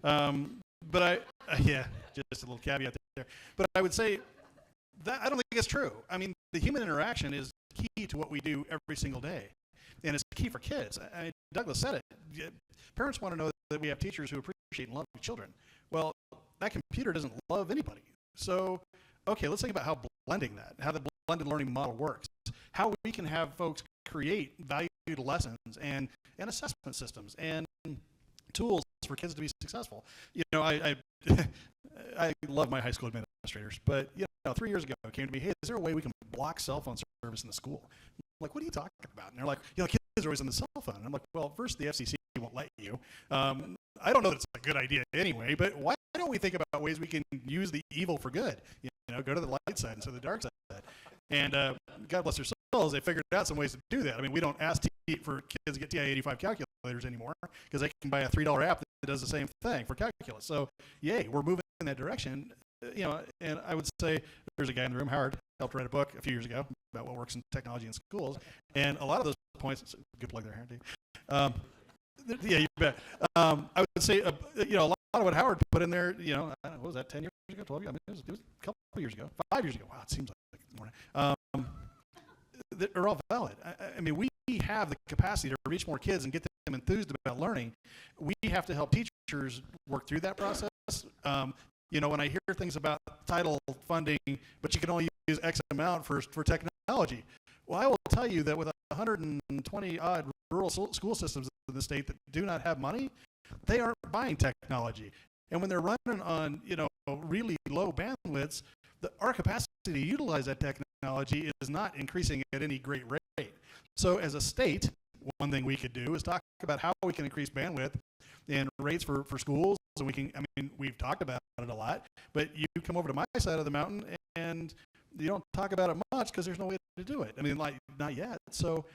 But yeah, just a little caveat there. But I would say that I don't think it's true. I mean, the human interaction is key to what we do every single day, and it's key for kids. Douglas said it. Parents want to know that we have teachers who appreciate and love children. Well, that computer doesn't love anybody. So, okay, let's think about how blending that, how the blended learning model works, how we can have folks create valued lessons and assessment systems and tools for kids to be successful. You know, I love my high school administrators, but you know, 3 years ago it came to me, hey, is there a way we can block cell phone service in the school? I'm like, what are you talking about? And they're like, you know, kids are always on the cell phone. And I'm like, well, first the FCC won't let you. I don't know that it's a good idea anyway, but why don't we think about ways we can use the evil for good? You know, go to the light side instead of the dark side. And God bless their souls, they figured out some ways to do that. I mean, we don't ask for kids to get TI-85 calculators anymore because they can buy a $3 app that does the same thing for calculus. So, yay, we're moving in that direction. You know, and I would say there's a guy in the room, Howard, helped write a book a few years ago about what works in technology in schools, and a lot of those points, good plug there, Howard. Yeah, you bet. I would say, you know, a lot of what Howard put in there, you know, what was that, 10 years ago, 12 years ago? I mean, it was a couple of years ago, 5 years ago. Wow, it seems like more. They're all valid. I mean, we have the capacity to reach more kids and get them enthused about learning. We have to help teachers work through that process. You know, when I hear things about title funding, but you can only use X amount for technology. Well, I will tell you that with 120 odd rural school systems in the state that do not have money, they aren't buying technology. And when they're running on, you know, really low bandwidths, our capacity to utilize that technology is not increasing at any great rate. So as a state, one thing we could do is talk about how we can increase bandwidth and rates for schools. And we can, I mean, we've talked about it a lot, but you come over to my side of the mountain and you don't talk about it much because there's no way to do it. I mean, like, not yet. So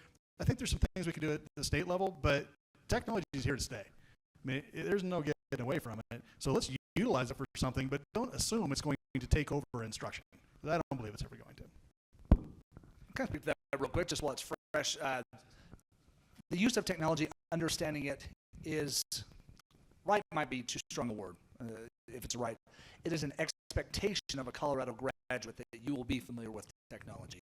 I think there's some things we can do at the state level, but technology is here to stay. I mean, there's no getting away from it. So let's utilize it for something, but don't assume it's going to take over instruction. I don't believe it's ever going to. Can I speak to that real quick, just while it's fresh? The use of technology, understanding it is, right might be too strong a word, if it's right. It is an expectation of a Colorado graduate that you will be familiar with technology.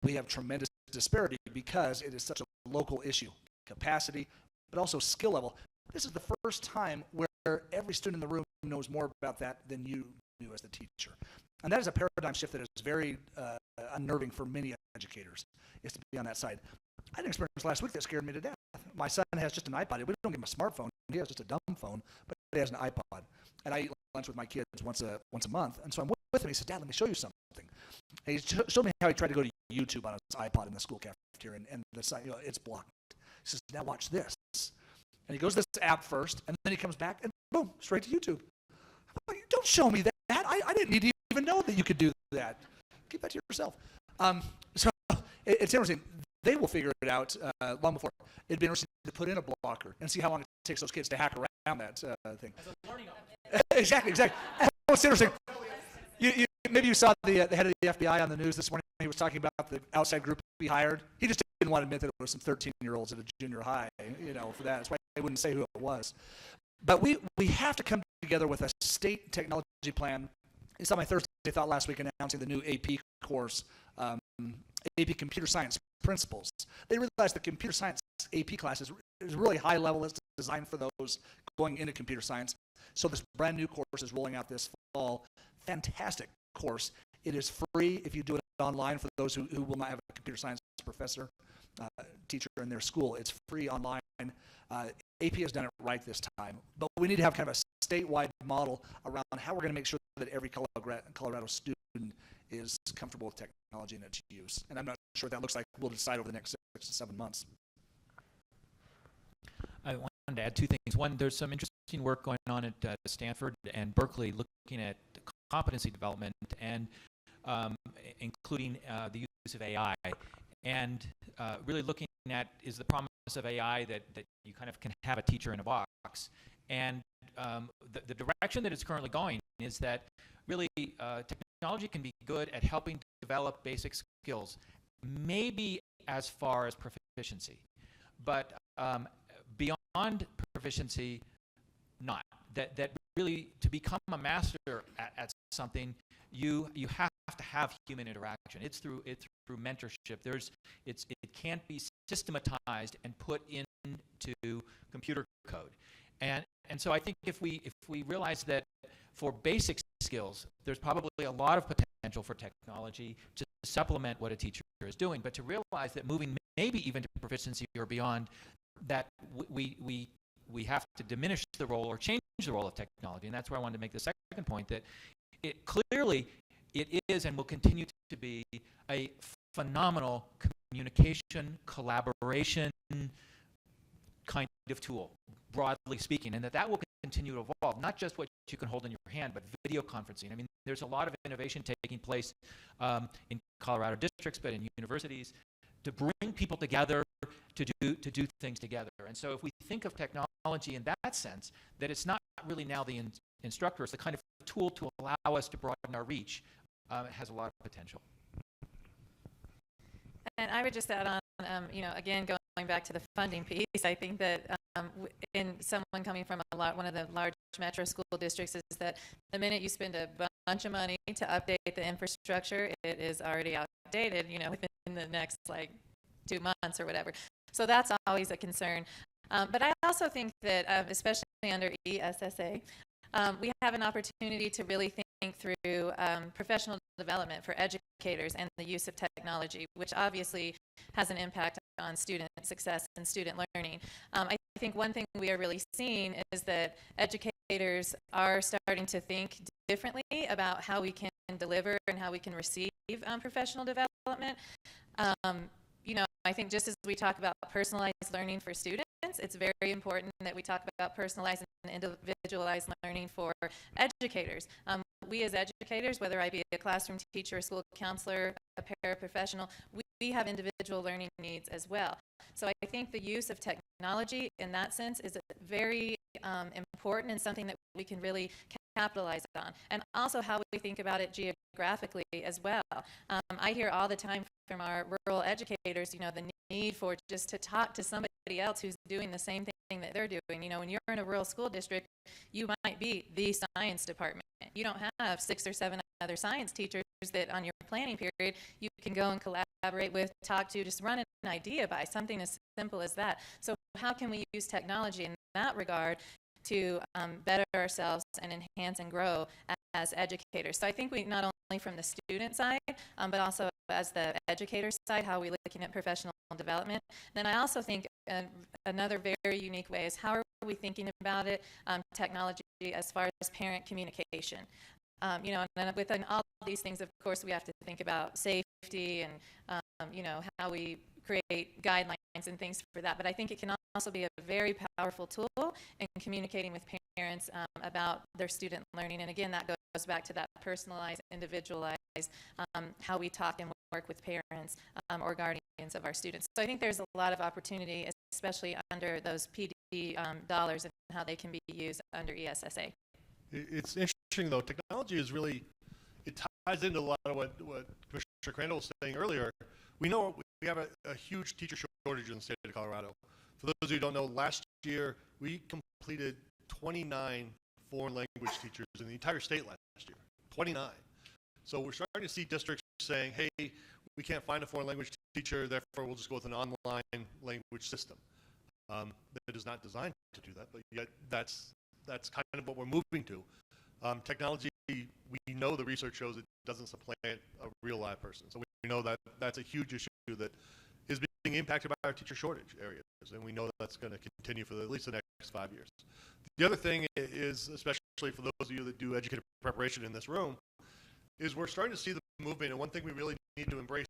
We have tremendous disparity because it is such a local issue, capacity, but also skill level. This is the first time where every student in the room knows more about that than you do as the teacher. And that is a paradigm shift that is very unnerving for many educators, is to be on that side. I had an experience last week that scared me to death. My son has just an iPod. We don't give him a smartphone. He has just a dumb phone, but he has an iPod. And I eat lunch with my kids once a month. And so I'm with him. He said, Dad, let me show you something. And he showed me how he tried to go to YouTube on his iPod in the school cafeteria, and the site, you know, it's blocked. He says, now watch this. And he goes to this app first, and then he comes back, and boom, straight to YouTube. Well, don't show me that. I didn't need to even know that you could do that. Keep that to yourself. So it's interesting. They will figure it out long before. It'd be interesting to put in a blocker and see how long it takes those kids to hack around that thing. As a learning Exactly. What's interesting, maybe you saw the head of the FBI on the news this morning. He was talking about the outside group he hired. He just didn't want to admit that it was some 13-year-olds at a junior high, you know, for that. That's why they wouldn't say who it was. But we have to come together with a state technology plan. It's on my Thursday thought last week announcing the new AP course, AP Computer Science Principles. They realized the computer science AP class is really high level. It's designed for those going into computer science. So this brand new course is rolling out this fall. Fantastic course. It is free if you do it online for those who will not have a computer science professor, teacher in their school. It's free online. AP has done it right this time. But we need to have kind of a statewide model around how we're going to make sure that every Colorado student is comfortable with technology and its use. And I'm not sure what that looks like. We'll decide over the next 6 to 7 months. I wanted to add two things. One, there's some interesting work going on at Stanford and Berkeley looking at competency development and including the use of AI, and really looking at is the promise of AI that you kind of can have a teacher in a box. And the direction that it's currently going is that really technology can be good at helping develop basic skills, maybe as far as proficiency, but beyond proficiency, not. That really, to become a master at something, you have to have human interaction. It's through mentorship. It can't be systematized and put into computer code. And so I think if we realize that for basic skills, there's probably a lot of potential for technology to supplement what a teacher is doing, but to realize that moving maybe even to proficiency or beyond, that we have to diminish the role or change the role of technology. And that's where I wanted to make the second point, that it clearly is and will continue to be a phenomenal communication, collaboration kind of tool, broadly speaking, and that will continue to evolve, not just what you can hold in your hand, but video conferencing. I mean, there's a lot of innovation taking place in Colorado districts, but in universities, to bring people together to do things together. And so if we think of technology in that sense, that it's not really now the instructor, it's the kind of tool to allow us to broaden our reach, it has a lot of potential. And I would just add on, again, going back to the funding piece, I think that in someone coming from one of the large metro school districts, is that the minute you spend a bunch of money to update the infrastructure, it is already outdated, within the next 2 months or whatever. So that's always a concern. But I also think that, especially under ESSA, we have an opportunity to really think through professional development for educators and the use of technology, which obviously has an impact on student success and student learning. I think one thing we are really seeing is that educators are starting to think differently about how we can deliver and how we can receive professional development. I think just as we talk about personalized learning for students, it's very important that we talk about personalized and individualized learning for educators. We as educators, whether I be a classroom teacher, a school counselor, a paraprofessional, we have individual learning needs as well. So I think the use of technology in that sense is very important and something that we can really capitalize on. And also how we think about it geographically as well. I hear all the time from our rural educators, the need for just to talk to somebody else who's doing the same thing that they're doing. When you're in a rural school district, you might be the science department. You don't have 6 or 7 other science teachers that on your planning period you can go and collaborate with, talk to, just run an idea by, something as simple as that. So how can we use technology in that regard to better ourselves and enhance and grow as educators? So I think we not only from the student side, but also as the educator side, how are we looking at professional development? Then I also think another very unique way is how are we thinking about it, technology as far as parent communication. And within all these things, of course, we have to think about safety and, how we create guidelines and things for that. But I think it can also be a very powerful tool in communicating with parents about their student learning. And again, that goes back to that personalized, individualized, how we talk and work with parents or guardians of our students. So I think there's a lot of opportunity, especially under those PD dollars, and how they can be used under ESSA. It's interesting, though. Technology is really, it ties into a lot of what Commissioner Crandall was saying earlier. We know we have a huge teacher shortage in the state of Colorado. For those of you who don't know, last year we completed 29 foreign language teachers in the entire state last year, 29. So we're starting to see districts saying, hey, we can't find a foreign language teacher, therefore we'll just go with an online language system. That is not designed to do that, but yet that's kind of what we're moving to. Technology, we know the research shows it doesn't supplant a real live person. So we know that that's a huge issue that is being impacted by our teacher shortage areas, and we know that's going to continue for at least the next 5 years. The other thing is, especially for those of you that do educator preparation in this room, is we're starting to see the movement, and one thing we really need to embrace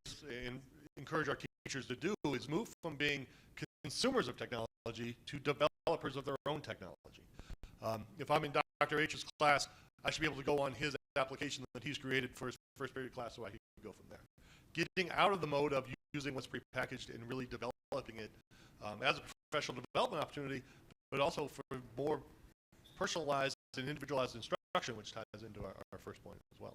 and encourage our teachers to do is move from being consumers of technology to developers of their own technology. If I'm in Dr. H's class, I should be able to go on his application that he's created for his first period class so I can go from there. Getting out of the mode of using what's prepackaged and really developing it as a professional development opportunity, but also for more personalized and individualized instruction, which ties into our first point as well.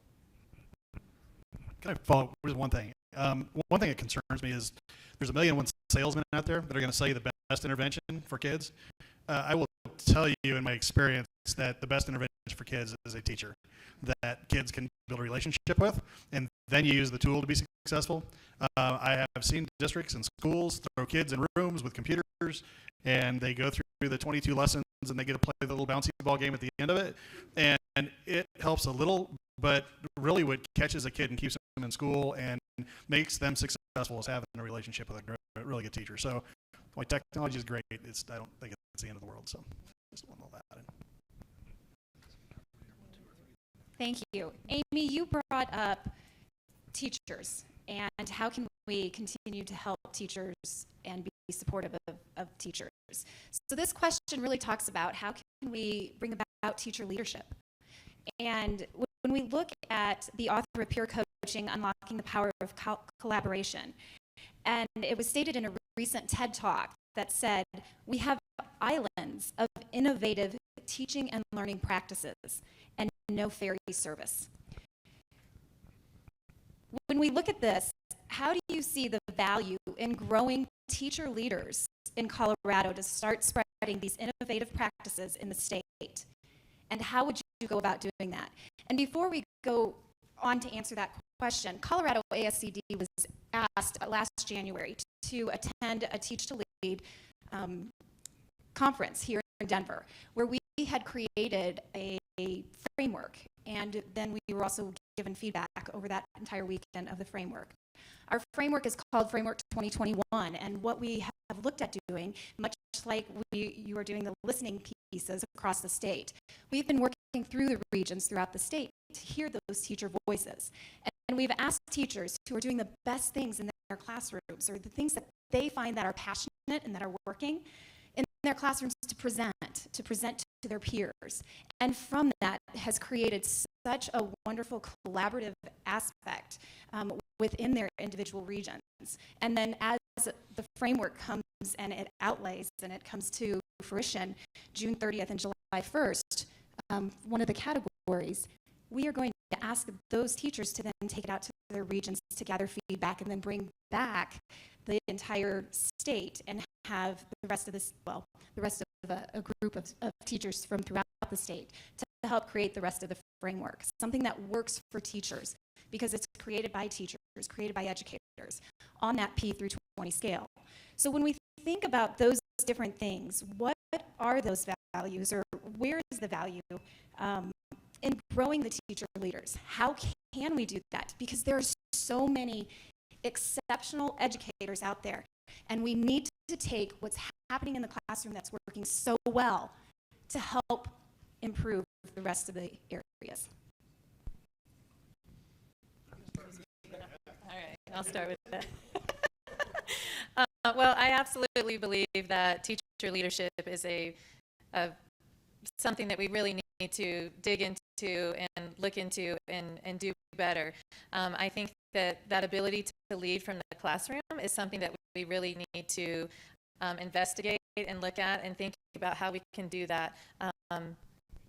Can I follow up with one thing? One thing that concerns me is there's 1,000,001 salesmen out there that are going to sell you the best intervention for kids. I will tell you in my experience that the best intervention for kids is a teacher that kids can build a relationship with, and then you use the tool to be successful. I have seen districts and schools throw kids in rooms with computers, and they go through the 22 lessons, and they get to play the little bouncy ball game at the end of it, and it helps a little, but really what catches a kid and keeps them in school and makes them successful is having a relationship with a really good teacher. So while technology is great, I don't think it's the end of the world. So just want all that in. Thank you. Amy, you brought up teachers and how can we continue to help teachers and be supportive of teachers. So this question really talks about how can we bring about teacher leadership. And when we look at the author of Peer Coaching, Unlocking the Power of Collaboration, and it was stated in a recent TED Talk that said, we have islands of innovative teaching and learning practices and no fairy service. When we look at this, how do you see the value in growing teacher leaders in Colorado to start spreading these innovative practices in the state? And how would you go about doing that? And before we go on to answer that question, Colorado ASCD was asked last January to attend a Teach to Lead conference here in Denver, where we had created a framework, and then we were also given feedback over that entire weekend of the framework. Our framework is called Framework 2021, and what we have looked at doing, much like you are doing the listening pieces across the state, we've been working through the regions throughout the state to hear those teacher voices. And we've asked teachers who are doing the best things in their classrooms, or the things that they find that are passionate and that are working in their classrooms, to present to their peers. And from that has created such a wonderful collaborative aspect within their individual regions. And then as the framework comes and it outlays and it comes to fruition June 30th and July 1st, one of the categories, we are going to ask those teachers to then take it out to their regions to gather feedback and then bring back the entire state and have the rest of this, well, the rest of a group of teachers from throughout the state to help create the rest of the framework, something that works for teachers because it's created by teachers, created by educators on that P through 20 scale. So when we think about those different things, what are those values, or where is the value in growing the teacher leaders? How can we do that? Because there are so many exceptional educators out there, and we need to take what's happening in the classroom that's working so well to help improve the rest of the areas. All right, I'll start with that. Well, I absolutely believe that teacher leadership is something that we really need to dig into and look into and do better. I think that ability to lead from the classroom is something that we really need to investigate and look at and think about how we can do that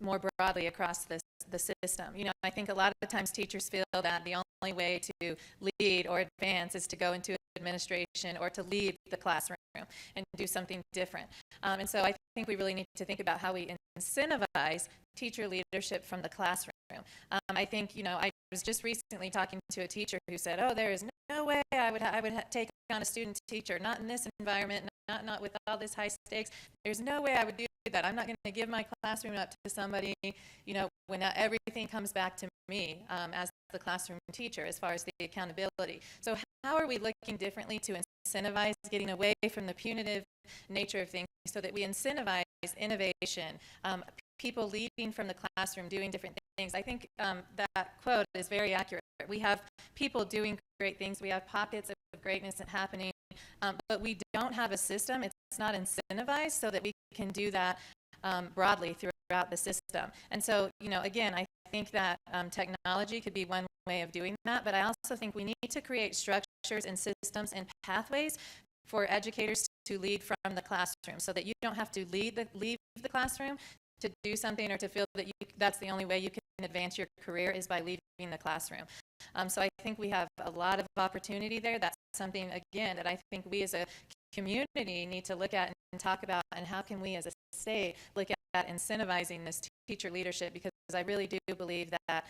more broadly across the system. You know, I think a lot of times teachers feel that the only way to lead or advance is to go into administration or to leave the classroom and do something different. And so I think we really need to think about how we incentivize teacher leadership from the classroom. I think, I was just recently talking to a teacher who said, oh, there is no way I would take on a student teacher, not in this environment, not with all this high stakes. There's no way I would do that. I'm not going to give my classroom up to somebody, when everything comes back to me as the classroom teacher as far as the accountability. So how are we looking differently to incentivize getting away from the punitive nature of things so that we incentivize innovation, people leading from the classroom, doing different things? I think that quote is very accurate. We have people doing great things. We have pockets of greatness happening, but we don't have a system. It's not incentivized so that we can do that broadly throughout the system. And so, again, I think that technology could be one way of doing that, but I also think we need to create structures and systems and pathways for educators to lead from the classroom so that you don't have to leave the classroom to do something or to feel that that's the only way you can advance your career is by leaving the classroom. So I think we have a lot of opportunity there. That's something, again, that I think we as a community need to look at and talk about, and how can we as a state look at incentivizing this teacher leadership, because I really do believe that,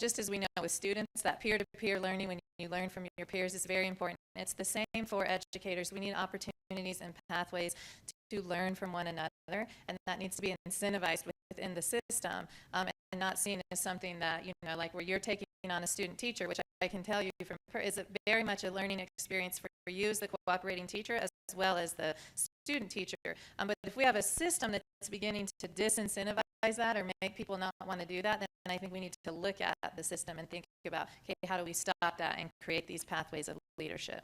just as we know with students, that peer-to-peer learning, when you learn from your peers, is very important. It's the same for educators. We need opportunities and pathways to learn from one another, and that needs to be incentivized within the system, and not seen as something that, like where you're taking on a student teacher, which I can tell you is very much a learning experience for you as the cooperating teacher as well as the student teacher. But if we have a system that's beginning to disincentivize that or make people not want to do that, then I think we need to look at the system and think about, okay, how do we stop that and create these pathways of leadership?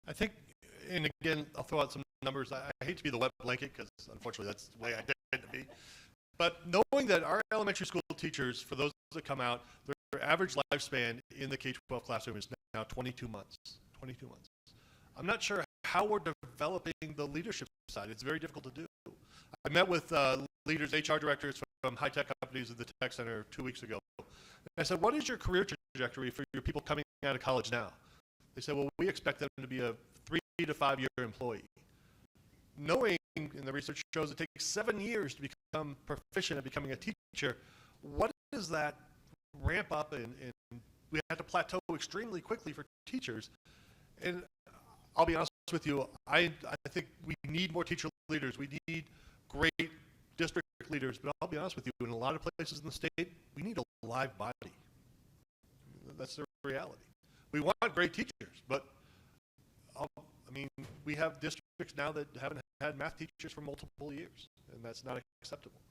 I think, and again, I'll throw out some numbers. I hate to be the wet blanket because unfortunately that's the way I tend to be. But knowing that our elementary school teachers, for those that come out, their average lifespan in the K-12 classroom is now 22 months. 22 months. I'm not sure how we're developing the leadership side. It's very difficult to do. I met with leaders, HR directors from high-tech companies at the tech center 2 weeks ago. And I said, what is your career trajectory for your people coming out of college now? They said, well, we expect them to be a 3 to 5 year employee. Knowing, and the research shows it takes 7 years to become proficient at becoming a teacher, what does that ramp up, and we have to plateau extremely quickly for teachers. And I'll be honest with you, I think we need more teacher leaders. We need great district leaders, but I'll be honest with you, in a lot of places in the state, we need a live body. That's the reality. We want great teachers, but we have districts now that haven't had math teachers for multiple years, and that's not acceptable.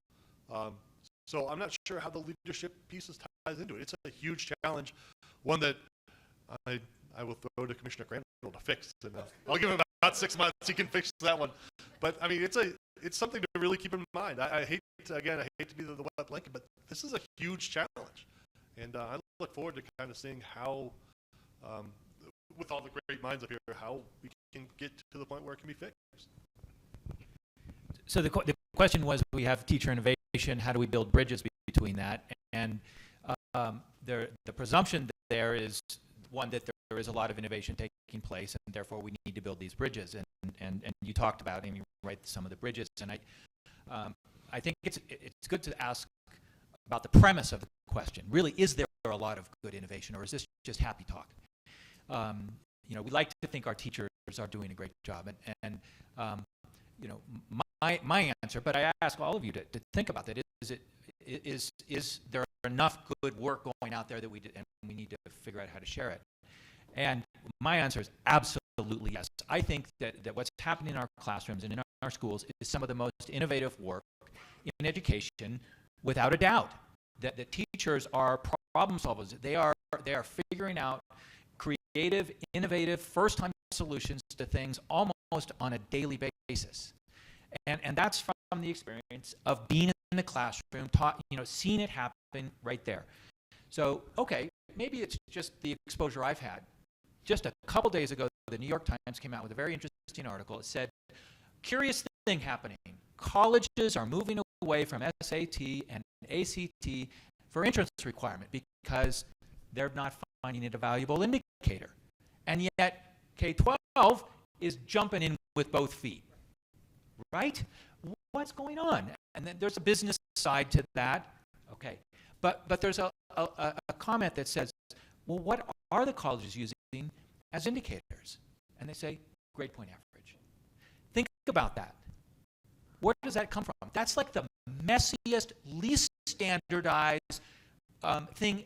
So I'm not sure how the leadership pieces ties into it. It's a huge challenge, one that I will throw to Commissioner Crandall to fix, and I'll give him about 6 months. He can fix that one. But it's something to really keep in mind. I hate to be the wet blanket, but this is a huge challenge, and I look forward to kind of seeing how, with all the great minds up here, how we can get to the point where it can be fixed. So the question was, we have teacher innovation, how do we build bridges between that? And the presumption there is, one, that there is a lot of innovation taking place, and therefore we need to build these bridges. And you talked about, Amy, right, some of the bridges. And I think it's good to ask about the premise of the question. Really, is there a lot of good innovation, or is this just happy talk? We like to think our teachers are doing a great job, and my answer, but I ask all of you to think about that. Is there enough good work going out there that we need to figure out how to share it? And my answer is absolutely yes. I think that what's happening in our classrooms and in our schools is some of the most innovative work in education, without a doubt. That teachers are problem solvers. They are figuring out creative, innovative, first-time solutions to things almost on a daily basis. And that's from the experience of being in the classroom, seeing it happen right there. So, okay, maybe it's just the exposure I've had. Just a couple days ago, the New York Times came out with a very interesting article. It said, curious thing happening. Colleges are moving away from SAT and ACT for entrance requirement because they're not finding it a valuable indicator. And yet, K-12 is jumping in with both feet, right? What's going on? And then there's a business side to that. Okay. But there's a comment that says, well, what are the colleges using as indicators? And they say, grade point average. Think about that. Where does that come from? That's like the messiest, least standardized thing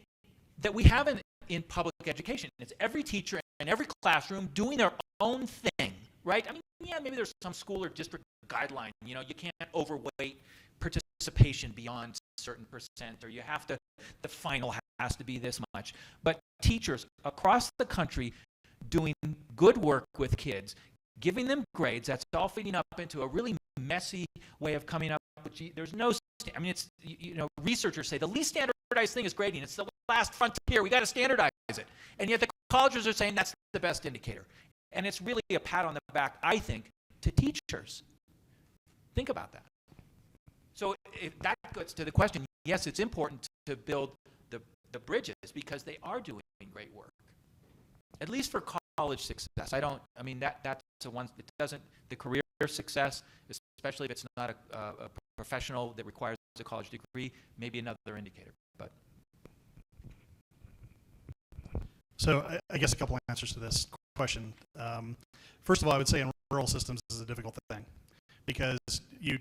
that we have in public education. It's every teacher in every classroom doing their own thing, right? I mean, yeah, maybe there's some school or district guideline. You know, you can't overweight participation beyond certain percent, or you have to, the final has to be this much. But teachers across the country doing good work with kids, giving them grades, that's all feeding up into a really messy way of coming up with, there's no, I mean, it's, you know, researchers say the least standardized thing is grading. It's the last frontier. We got to standardize it. And yet the colleges are saying that's the best indicator. And it's really a pat on the back, I think, to teachers. Think about that. So if that gets to the question, yes, it's important to build the bridges because they are doing great work, at least for college success. I mean, that's the one that doesn't, the career success, especially if it's not a professional that requires a college degree, maybe another indicator. But So I guess a couple answers to this question. First of all, I would say in rural systems this is a difficult thing because you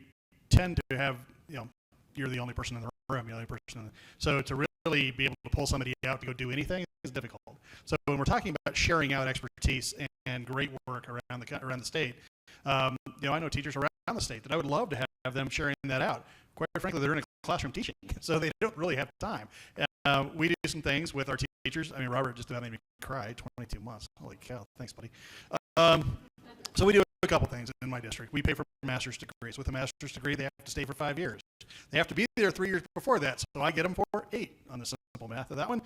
tend to have, you know, you're the only person in the room, the only person in the, so to really be able to pull somebody out to go do anything is difficult. So when we're talking about sharing out expertise and great work around the state, you know, I know teachers around the state that I would love to have them sharing that out. Quite frankly, they're in a classroom teaching, so they don't really have time. We do some things with our teachers. I mean, Robert just about made me cry. 22 months. Holy cow. Thanks, buddy. So we do a couple things in my district. We pay for master's degrees. With a master's degree, they have to stay for 5 years. They have to be there 3 years before that, so I get them for 8 on the simple math of that one.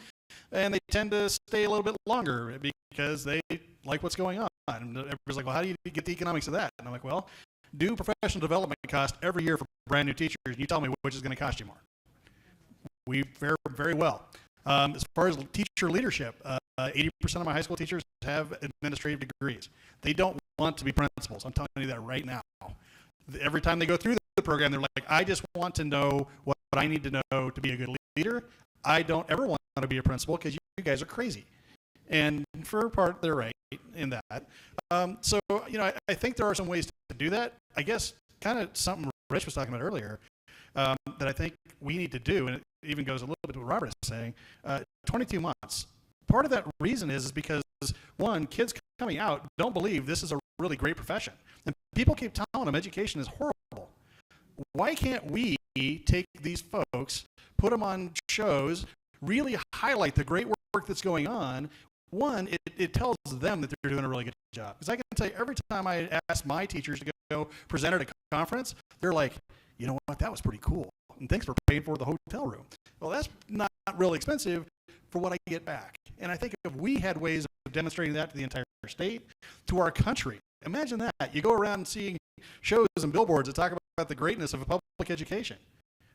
And they tend to stay a little bit longer because they like what's going on. And everybody's like, well, how do you get the economics of that? And I'm like, well, do professional development cost every year for brand new teachers, and you tell me which is going to cost you more. We fare very well. As far as teacher leadership, 80% of my high school teachers have administrative degrees. They don't want to be principals. I'm telling you that right now. Every time they go through the program, they're like, I just want to know what I need to know to be a good leader. I don't ever want to be a principal because you guys are crazy. And for a part, they're right in that. So, you know, I think there are some ways to do that. I guess kind of something Rich was talking about earlier that I think we need to do, and it even goes a little bit to what Robert is saying, 22 months. Part of that reason is because, one, kids coming out don't believe this is a really great profession. And people keep telling them education is horrible. Why can't we take these folks, put them on shows, really highlight the great work that's going on? One, it tells them that they're doing a really good job. Because I can tell you, every time I ask my teachers to go present at a conference, they're like, you know what, that was pretty cool. And thanks for paying for the hotel room. Well, that's not really expensive for what I get back. And I think if we had ways of demonstrating that to the entire state, to our country, imagine that. You go around seeing shows and billboards that talk about the greatness of a public education.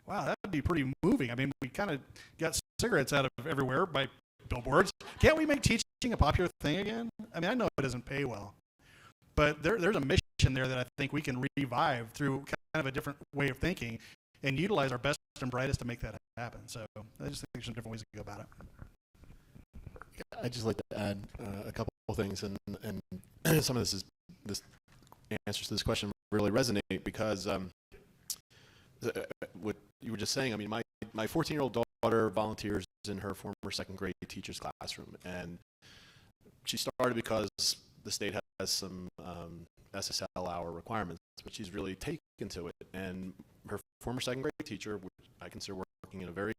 Wow, that would be pretty moving. I mean, we kind of got cigarettes out of everywhere by billboards. Can't we make teaching a popular thing again? I mean, I know it doesn't pay well, but there's a mission there that I think we can revive through kind of a different way of thinking and utilize our best and brightest to make that happen. So I just think there's some different ways to go about it. I'd just like to add a couple of things, and some of this answers to this question really resonate because what you were just saying. I mean, my 14-year-old daughter volunteers in her former second grade teacher's classroom, and she started because the state has some SSL hour requirements, but she's really taken to it. And her former second grade teacher, which I consider working in a very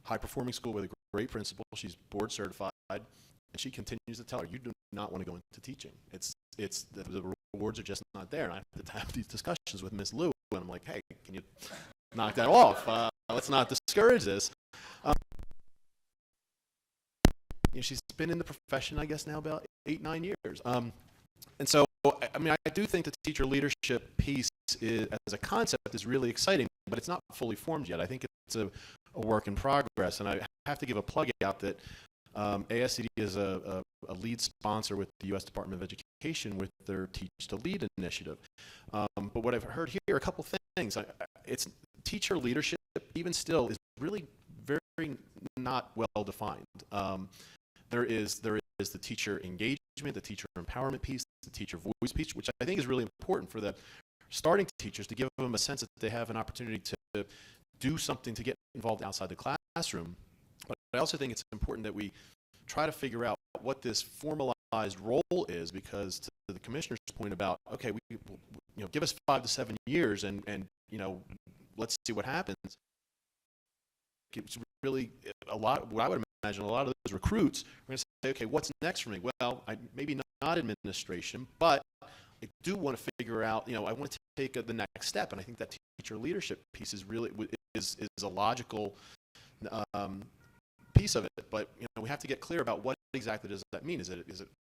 high-performing school with a great principal, she's board certified, and she continues to tell her, you do not want to go into teaching. The rewards are just not there. And I have to have these discussions with Ms. Lou, and I'm like, hey, can you knock that off? Let's not discourage this. You know, she's been in the profession, I guess, now about 8-9 years. And so, I mean, I do think the teacher leadership piece as a concept is really exciting, but it's not fully formed yet. I think it's a work in progress, and I have to give a plug out that ASCD is a lead sponsor with the U.S. Department of Education with their Teach to Lead initiative. But what I've heard here, a couple things. It's teacher leadership, even still, is really very not well defined. There is the teacher engagement, the teacher empowerment piece, the teacher voice piece, which I think is really important for the starting teachers to give them a sense that they have an opportunity to do something to get involved outside the classroom. But I also think it's important that we try to figure out what this formalized role is, because to the commissioner's point about, okay, give us 5 to 7 years and let's see what happens. It's really a lot. What I would imagine, a lot of those recruits are going to say, okay, what's next for me? Well, maybe not administration, but I do want to figure out. I want to take the next step, and I think that teacher leadership piece is really is a logical piece of it. But we have to get clear about what exactly does that mean. Is it?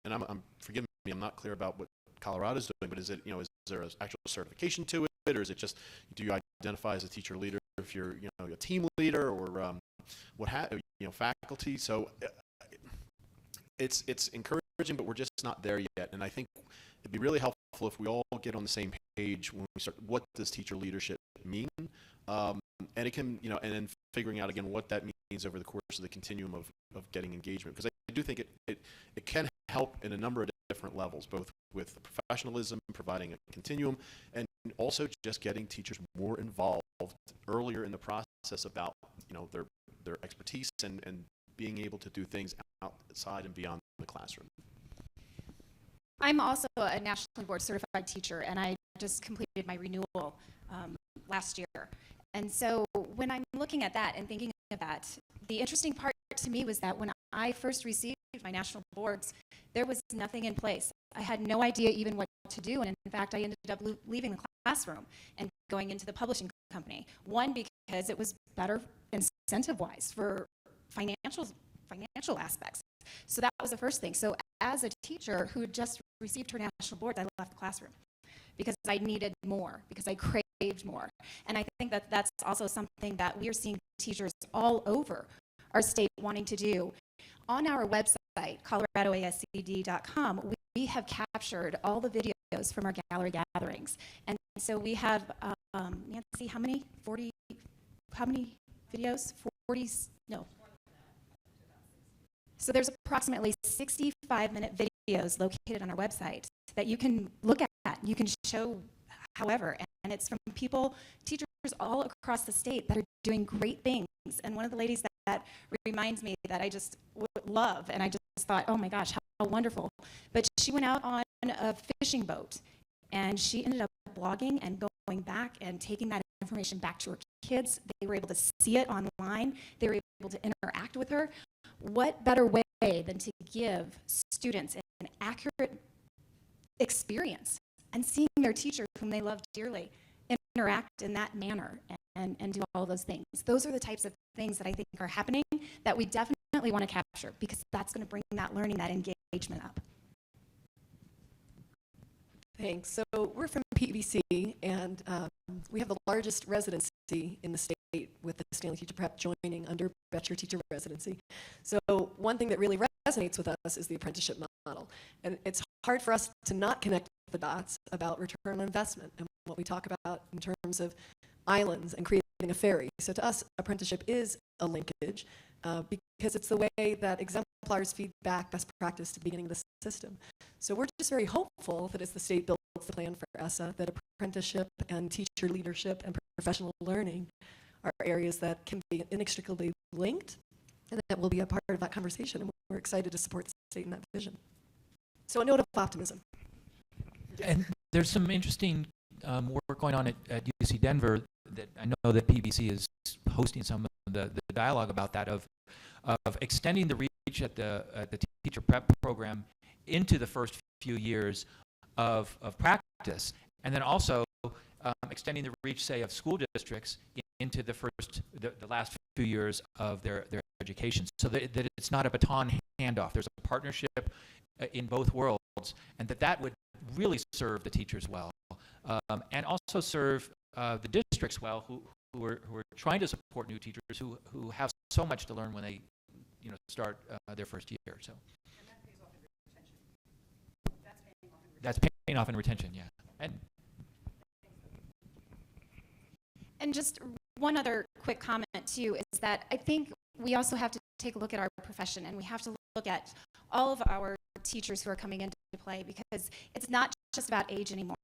And I'm forgive me, I'm not clear about what Colorado's doing, but is is there an actual certification to it, or is it just, do you identify as a teacher leader if you're a team leader, or faculty? So it's encouraging, but we're just not there yet. And I think it'd be really helpful if we all get on the same page when we start. What does teacher leadership mean? And it can, and then figuring out again what that means over the course of the continuum of getting engagement, because I do think it can help in a number of different levels, both with professionalism, providing a continuum, and also just getting teachers more involved earlier in the process about their expertise and being able to do things outside and beyond the classroom. I'm also a nationally board certified teacher, and I just completed my renewal last year. And so when I'm looking at that and thinking of that, the interesting part to me was that when I first received my national boards, there was nothing in place. I had no idea even what to do, and in fact, I ended up leaving the classroom and going into the publishing company. One, because it was better incentive-wise for financial aspects. So that was the first thing. So as a teacher who had just received her national board, I left the classroom because I needed more, because I craved more. And I think that that's also something that we are seeing teachers all over our state wanting to do. On our website, coloradoascd.com, we have captured all the videos from our gallery gatherings. And so we have, Nancy, how many videos? 40, no. So there's approximately 65-minute videos located on our website that you can look at, you can show however, and it's from teachers all across the state that are doing great things. And one of the ladies that reminds me that I just love, and I just thought, oh my gosh, how wonderful. But she went out on a fishing boat, and she ended up blogging and going back and taking that information back to her kids. They were able to see it online. They were able to interact with her. What better way than to give students an accurate experience and seeing their teachers, whom they love dearly, interact in that manner and do all those things. Those are the types of things that I think are happening that we definitely want to capture, because that's going to bring that learning, that engagement up. Thanks. So we're from PBC, and we have the largest residency in the state, with the Stanley Teacher Prep joining under Bachelor Teacher Residency. So one thing that really resonates with us is the apprenticeship model. And it's hard for us to not connect the dots about return on investment and what we talk about in terms of islands and creating a ferry. So to us, apprenticeship is a linkage because it's the way that exemplars feed back best practice to the beginning of the system. So we're just very hopeful that as the state builds the plan for ESSA, that apprenticeship and teacher leadership and professional learning are areas that can be inextricably linked, and that will be a part of that conversation, and we're excited to support the state in that vision. So a note of optimism. And there's some interesting work going on at UC Denver that I know that PBC is hosting some of the dialogue about that, of extending the reach at the teacher prep program into the first few years of practice, and then also extending the reach, say, of school districts into the last few years of their education, so that it's not a baton handoff. There's a partnership in both worlds, and that would really serve the teachers well, and also serve the districts well, who are trying to support new teachers who have so much to learn when they start their first year. So. And that pays off in retention. That's paying off that's paying off in retention, yeah. And just one other quick comment too is that I think we also have to take a look at our profession, and we have to look at all of our teachers who are coming into play, because it's not just about age anymore.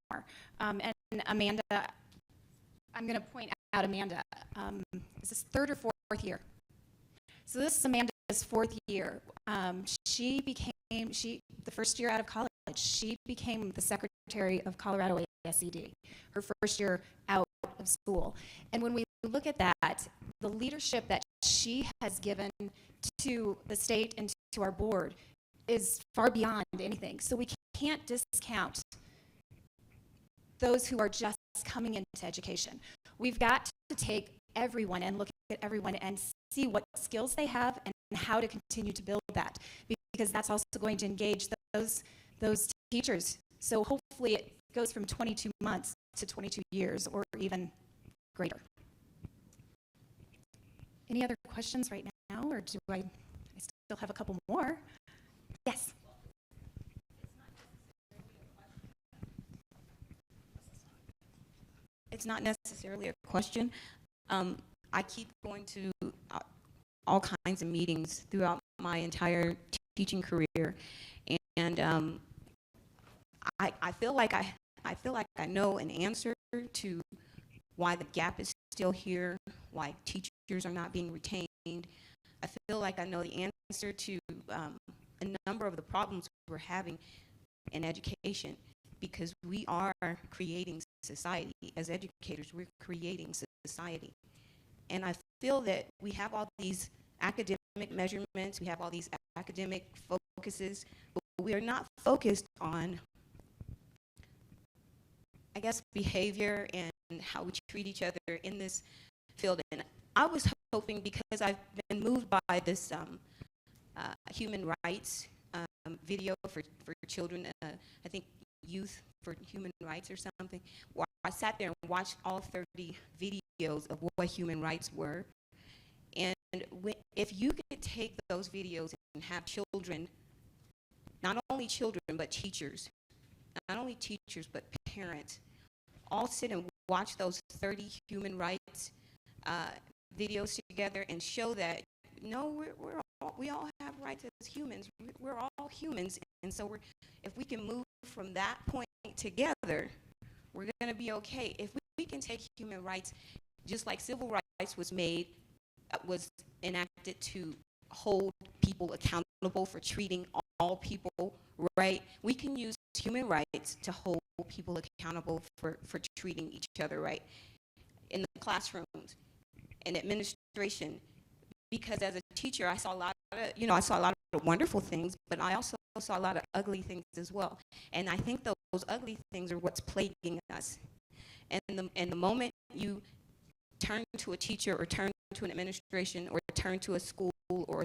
And Amanda, I'm going to point out Amanda. Is this third or fourth year? So this is Amanda's fourth year. The first year out of college, she became the secretary of Colorado ASCD, her first year out of school. And when we look at that, the leadership that she has given to the state and to our board is far beyond anything. So we can't discount those who are just coming into education. We've got to take everyone and look at everyone and see what skills they have and how to continue to build that, because that's also going to engage those teachers. So hopefully it goes from 22 months to 22 years or even greater. Any other questions right now, or do I still have a couple more? Yes. It's not necessarily a question. I keep going to all kinds of meetings throughout my entire teaching career, and I feel like I know an answer to why the gap is still here, why teachers are not being retained. I feel like I know the answer to a number of the problems we're having in education, because we are creating society. As educators, we're creating society. And I feel that we have all these academic measurements, we have all these academic focuses, but we are not focused on, I guess, behavior and how we treat each other in this field. And I was hoping, because I've been moved by this human rights video for children, I think Youth for Human Rights or something, where I sat there and watched all 30 videos of what human rights were. And if you could take those videos and have children, not only children, but teachers, not only teachers, but parents, all sit and watch those 30 human rights videos together and show that, no, we all have rights as humans. We're all humans. And so if we can move from that point together, we're going to be okay. If we can take human rights, just like civil rights was enacted to hold people accountable for treating all people right, we can use human rights to hold people accountable for treating each other right in the classrooms, in administration. Because as a teacher, I saw a lot of wonderful things, but I also saw a lot of ugly things as well. And I think those ugly things are what's plaguing us. And the moment you turn to a teacher or turn to an administration or turn to a school or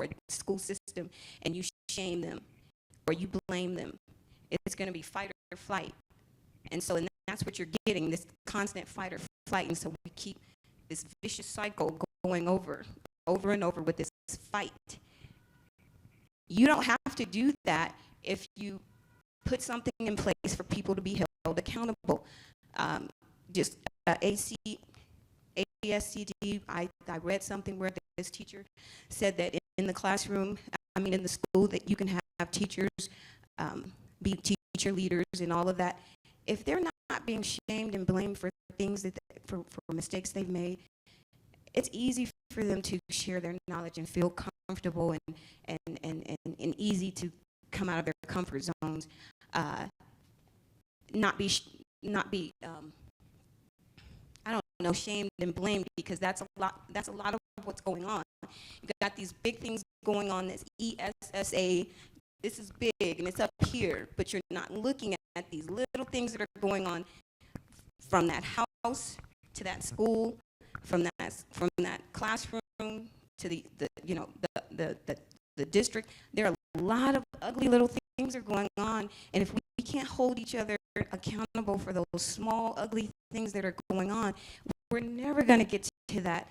a school system and you shame them or you blame them, it's going to be fight or flight. And so that's what you're getting, this constant fight or flight. And so we keep this vicious cycle going over and over with this fight. You don't have to do that if you put something in place for people to be held accountable. ASCD, I read something where this teacher said that in the classroom, in the school, that you can have teachers be teacher leaders and all of that. If they're not being shamed and blamed for things for mistakes they've made, it's easy for them to share their knowledge and feel comfortable and easy to come out of their comfort zones, not be shamed and blamed, because that's a lot of what's going on. You've got these big things going on, this ESSA, this is big and it's up here, but you're not looking at these little things that are going on from that house to that school, from that classroom to the district. There are a lot of ugly little things are going on, and if we can't hold each other accountable for those small ugly things that are going on, we're never going to get to that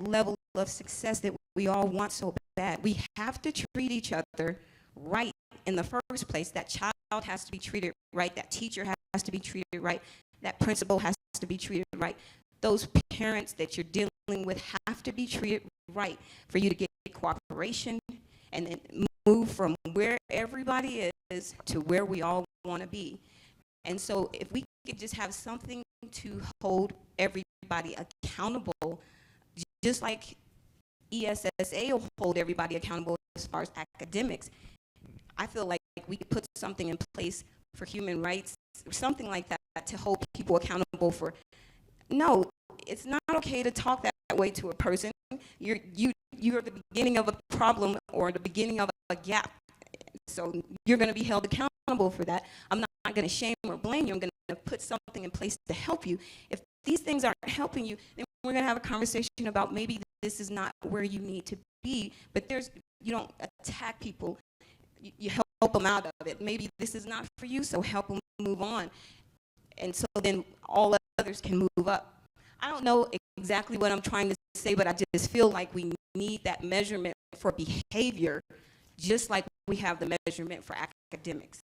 level of success that we all want so bad. We have to treat each other right in the first place. That child has to be treated right, that teacher has to be treated right, that principal has to be treated right. Those parents that you're dealing with have to be treated right for you to get cooperation and then move from where everybody is to where we all want to be. And so if we could just have something to hold everybody accountable, just like ESSA will hold everybody accountable as far as academics, I feel like we could put something in place for human rights, or something like that, to hold people accountable for, no, it's not okay to talk that way to a person. You're the beginning of a problem or the beginning of a gap. So you're going to be held accountable for that. I'm not going to shame or blame you. I'm going to put something in place to help you. If these things aren't helping you, then we're going to have a conversation about maybe this is not where you need to be. But you don't attack people. You help them out of it. Maybe this is not for you, so help them move on. And so then all others can move up. I don't know exactly what I'm trying to say, but I just feel like we need that measurement for behavior, just like we have the measurement for academics.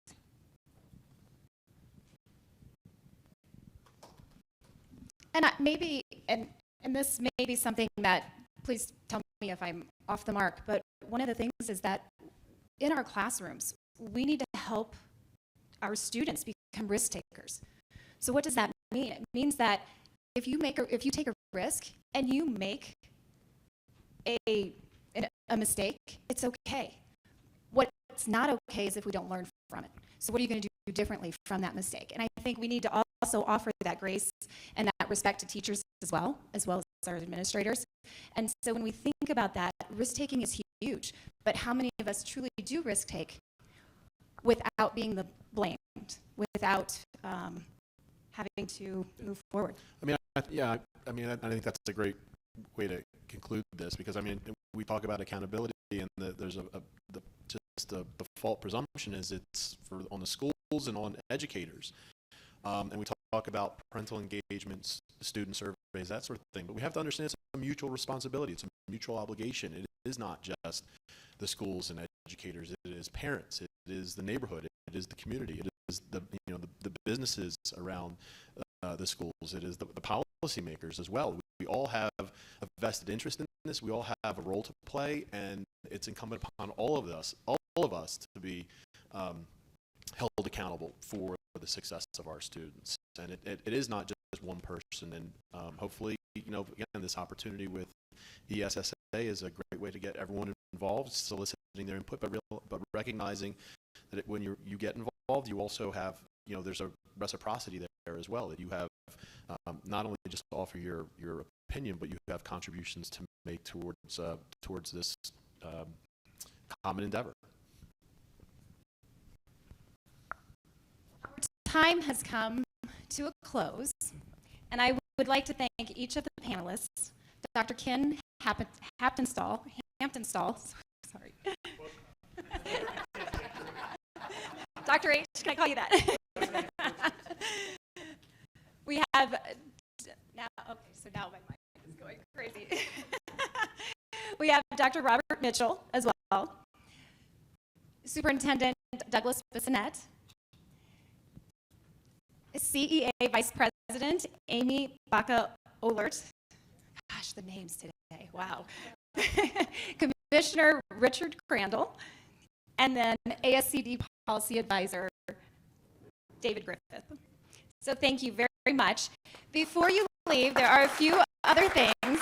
And this may be something that, please tell me if I'm off the mark, but one of the things is that in our classrooms, we need to help our students become risk takers. So what does that mean? It means that if you take a risk and you make a mistake, it's okay. What's not okay is if we don't learn from it. So what are you going to do differently from that mistake? And I think we need to also offer that grace and that respect to teachers as well as our administrators. And so when we think about that, risk-taking is huge. But how many of us truly do risk-take without being blamed, without having to move forward? I mean, I think that's a great way to conclude this, because I mean, we talk about accountability, and there's just the default presumption is it's on the schools and on educators, and we talk about parental engagements, student surveys, that sort of thing. But we have to understand it's a mutual responsibility. It's a mutual obligation. It is not just the schools and educators. It is parents. It is the neighborhood. It is the community. It is the businesses around the schools. It is the policymakers as well. We all have a vested interest in this. We all have a role to play, and it's incumbent upon all of us to be held accountable for the success of our students. And it is not just one person. And hopefully, again, this opportunity with ESSA is a great way to get everyone involved, soliciting their input, but recognizing that when you get involved, you also have, there's a reciprocity there as well, that you have not only just to offer your opinion, but you have contributions to make towards this common endeavor. Time has come to a close, and I would like to thank each of the panelists, Dr. Ken Hamptonstall, sorry. Dr. H, can I call you that? We have, now my mic is going crazy. We have Dr. Robert Mitchell as well, Superintendent Douglas Bissonette, CEA Vice President Amy Baca-Olert. Gosh, the names today, wow. Commissioner Richard Crandall, and then ASCD Policy Advisor David Griffith. So thank you very, very much. Before you leave, there are a few other things.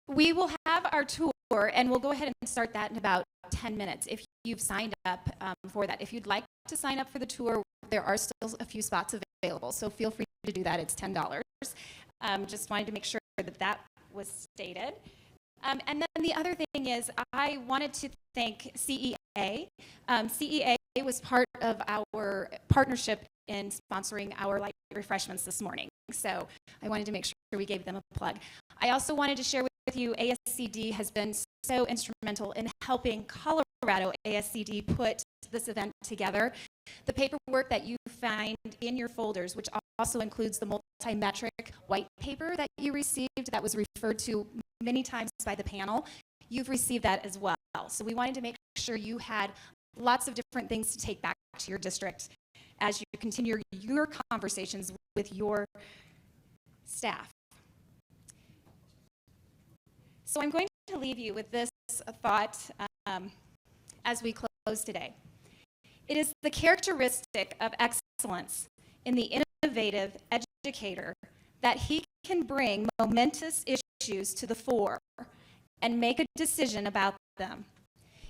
We will have our tour, and we'll go ahead and start that in about 10 minutes if you've signed up for that. If you'd like to sign up for the tour, there are still a few spots available, so feel free to do that. It's $10. Just wanted to make sure that was stated. And then the other thing is, I wanted to thank CEA. CEA was part of our partnership in sponsoring our light refreshments this morning, so I wanted to make sure we gave them a plug. I also wanted to share with you, ASCD has been so instrumental in helping Colorado ASCD put this event together. The paperwork that you find in your folders, which also includes the multi-metric white paper that you received that was referred to many times by the panel, you've received that as well. So we wanted to make sure you had lots of different things to take back to your district as you continue your conversations with your staff. So I'm going to leave you with this thought as we close today. It is the characteristic of excellence in the innovative educator that he can bring momentous issues to the fore and make a decision about them.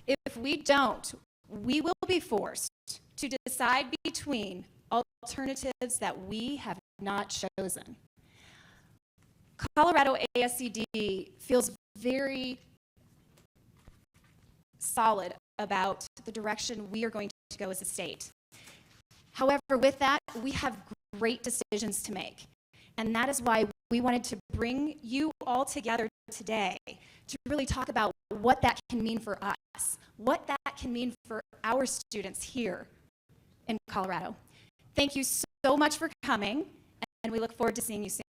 If we don't, we will be forced to decide between alternatives that we have not chosen. Colorado ASCD feels very solid about the direction we are going to go as a state. However, with that, we have great decisions to make. And that is why we wanted to bring you all together today to really talk about what that can mean for us, what that can mean for our students here in Colorado. Thank you so much for coming, and we look forward to seeing you soon.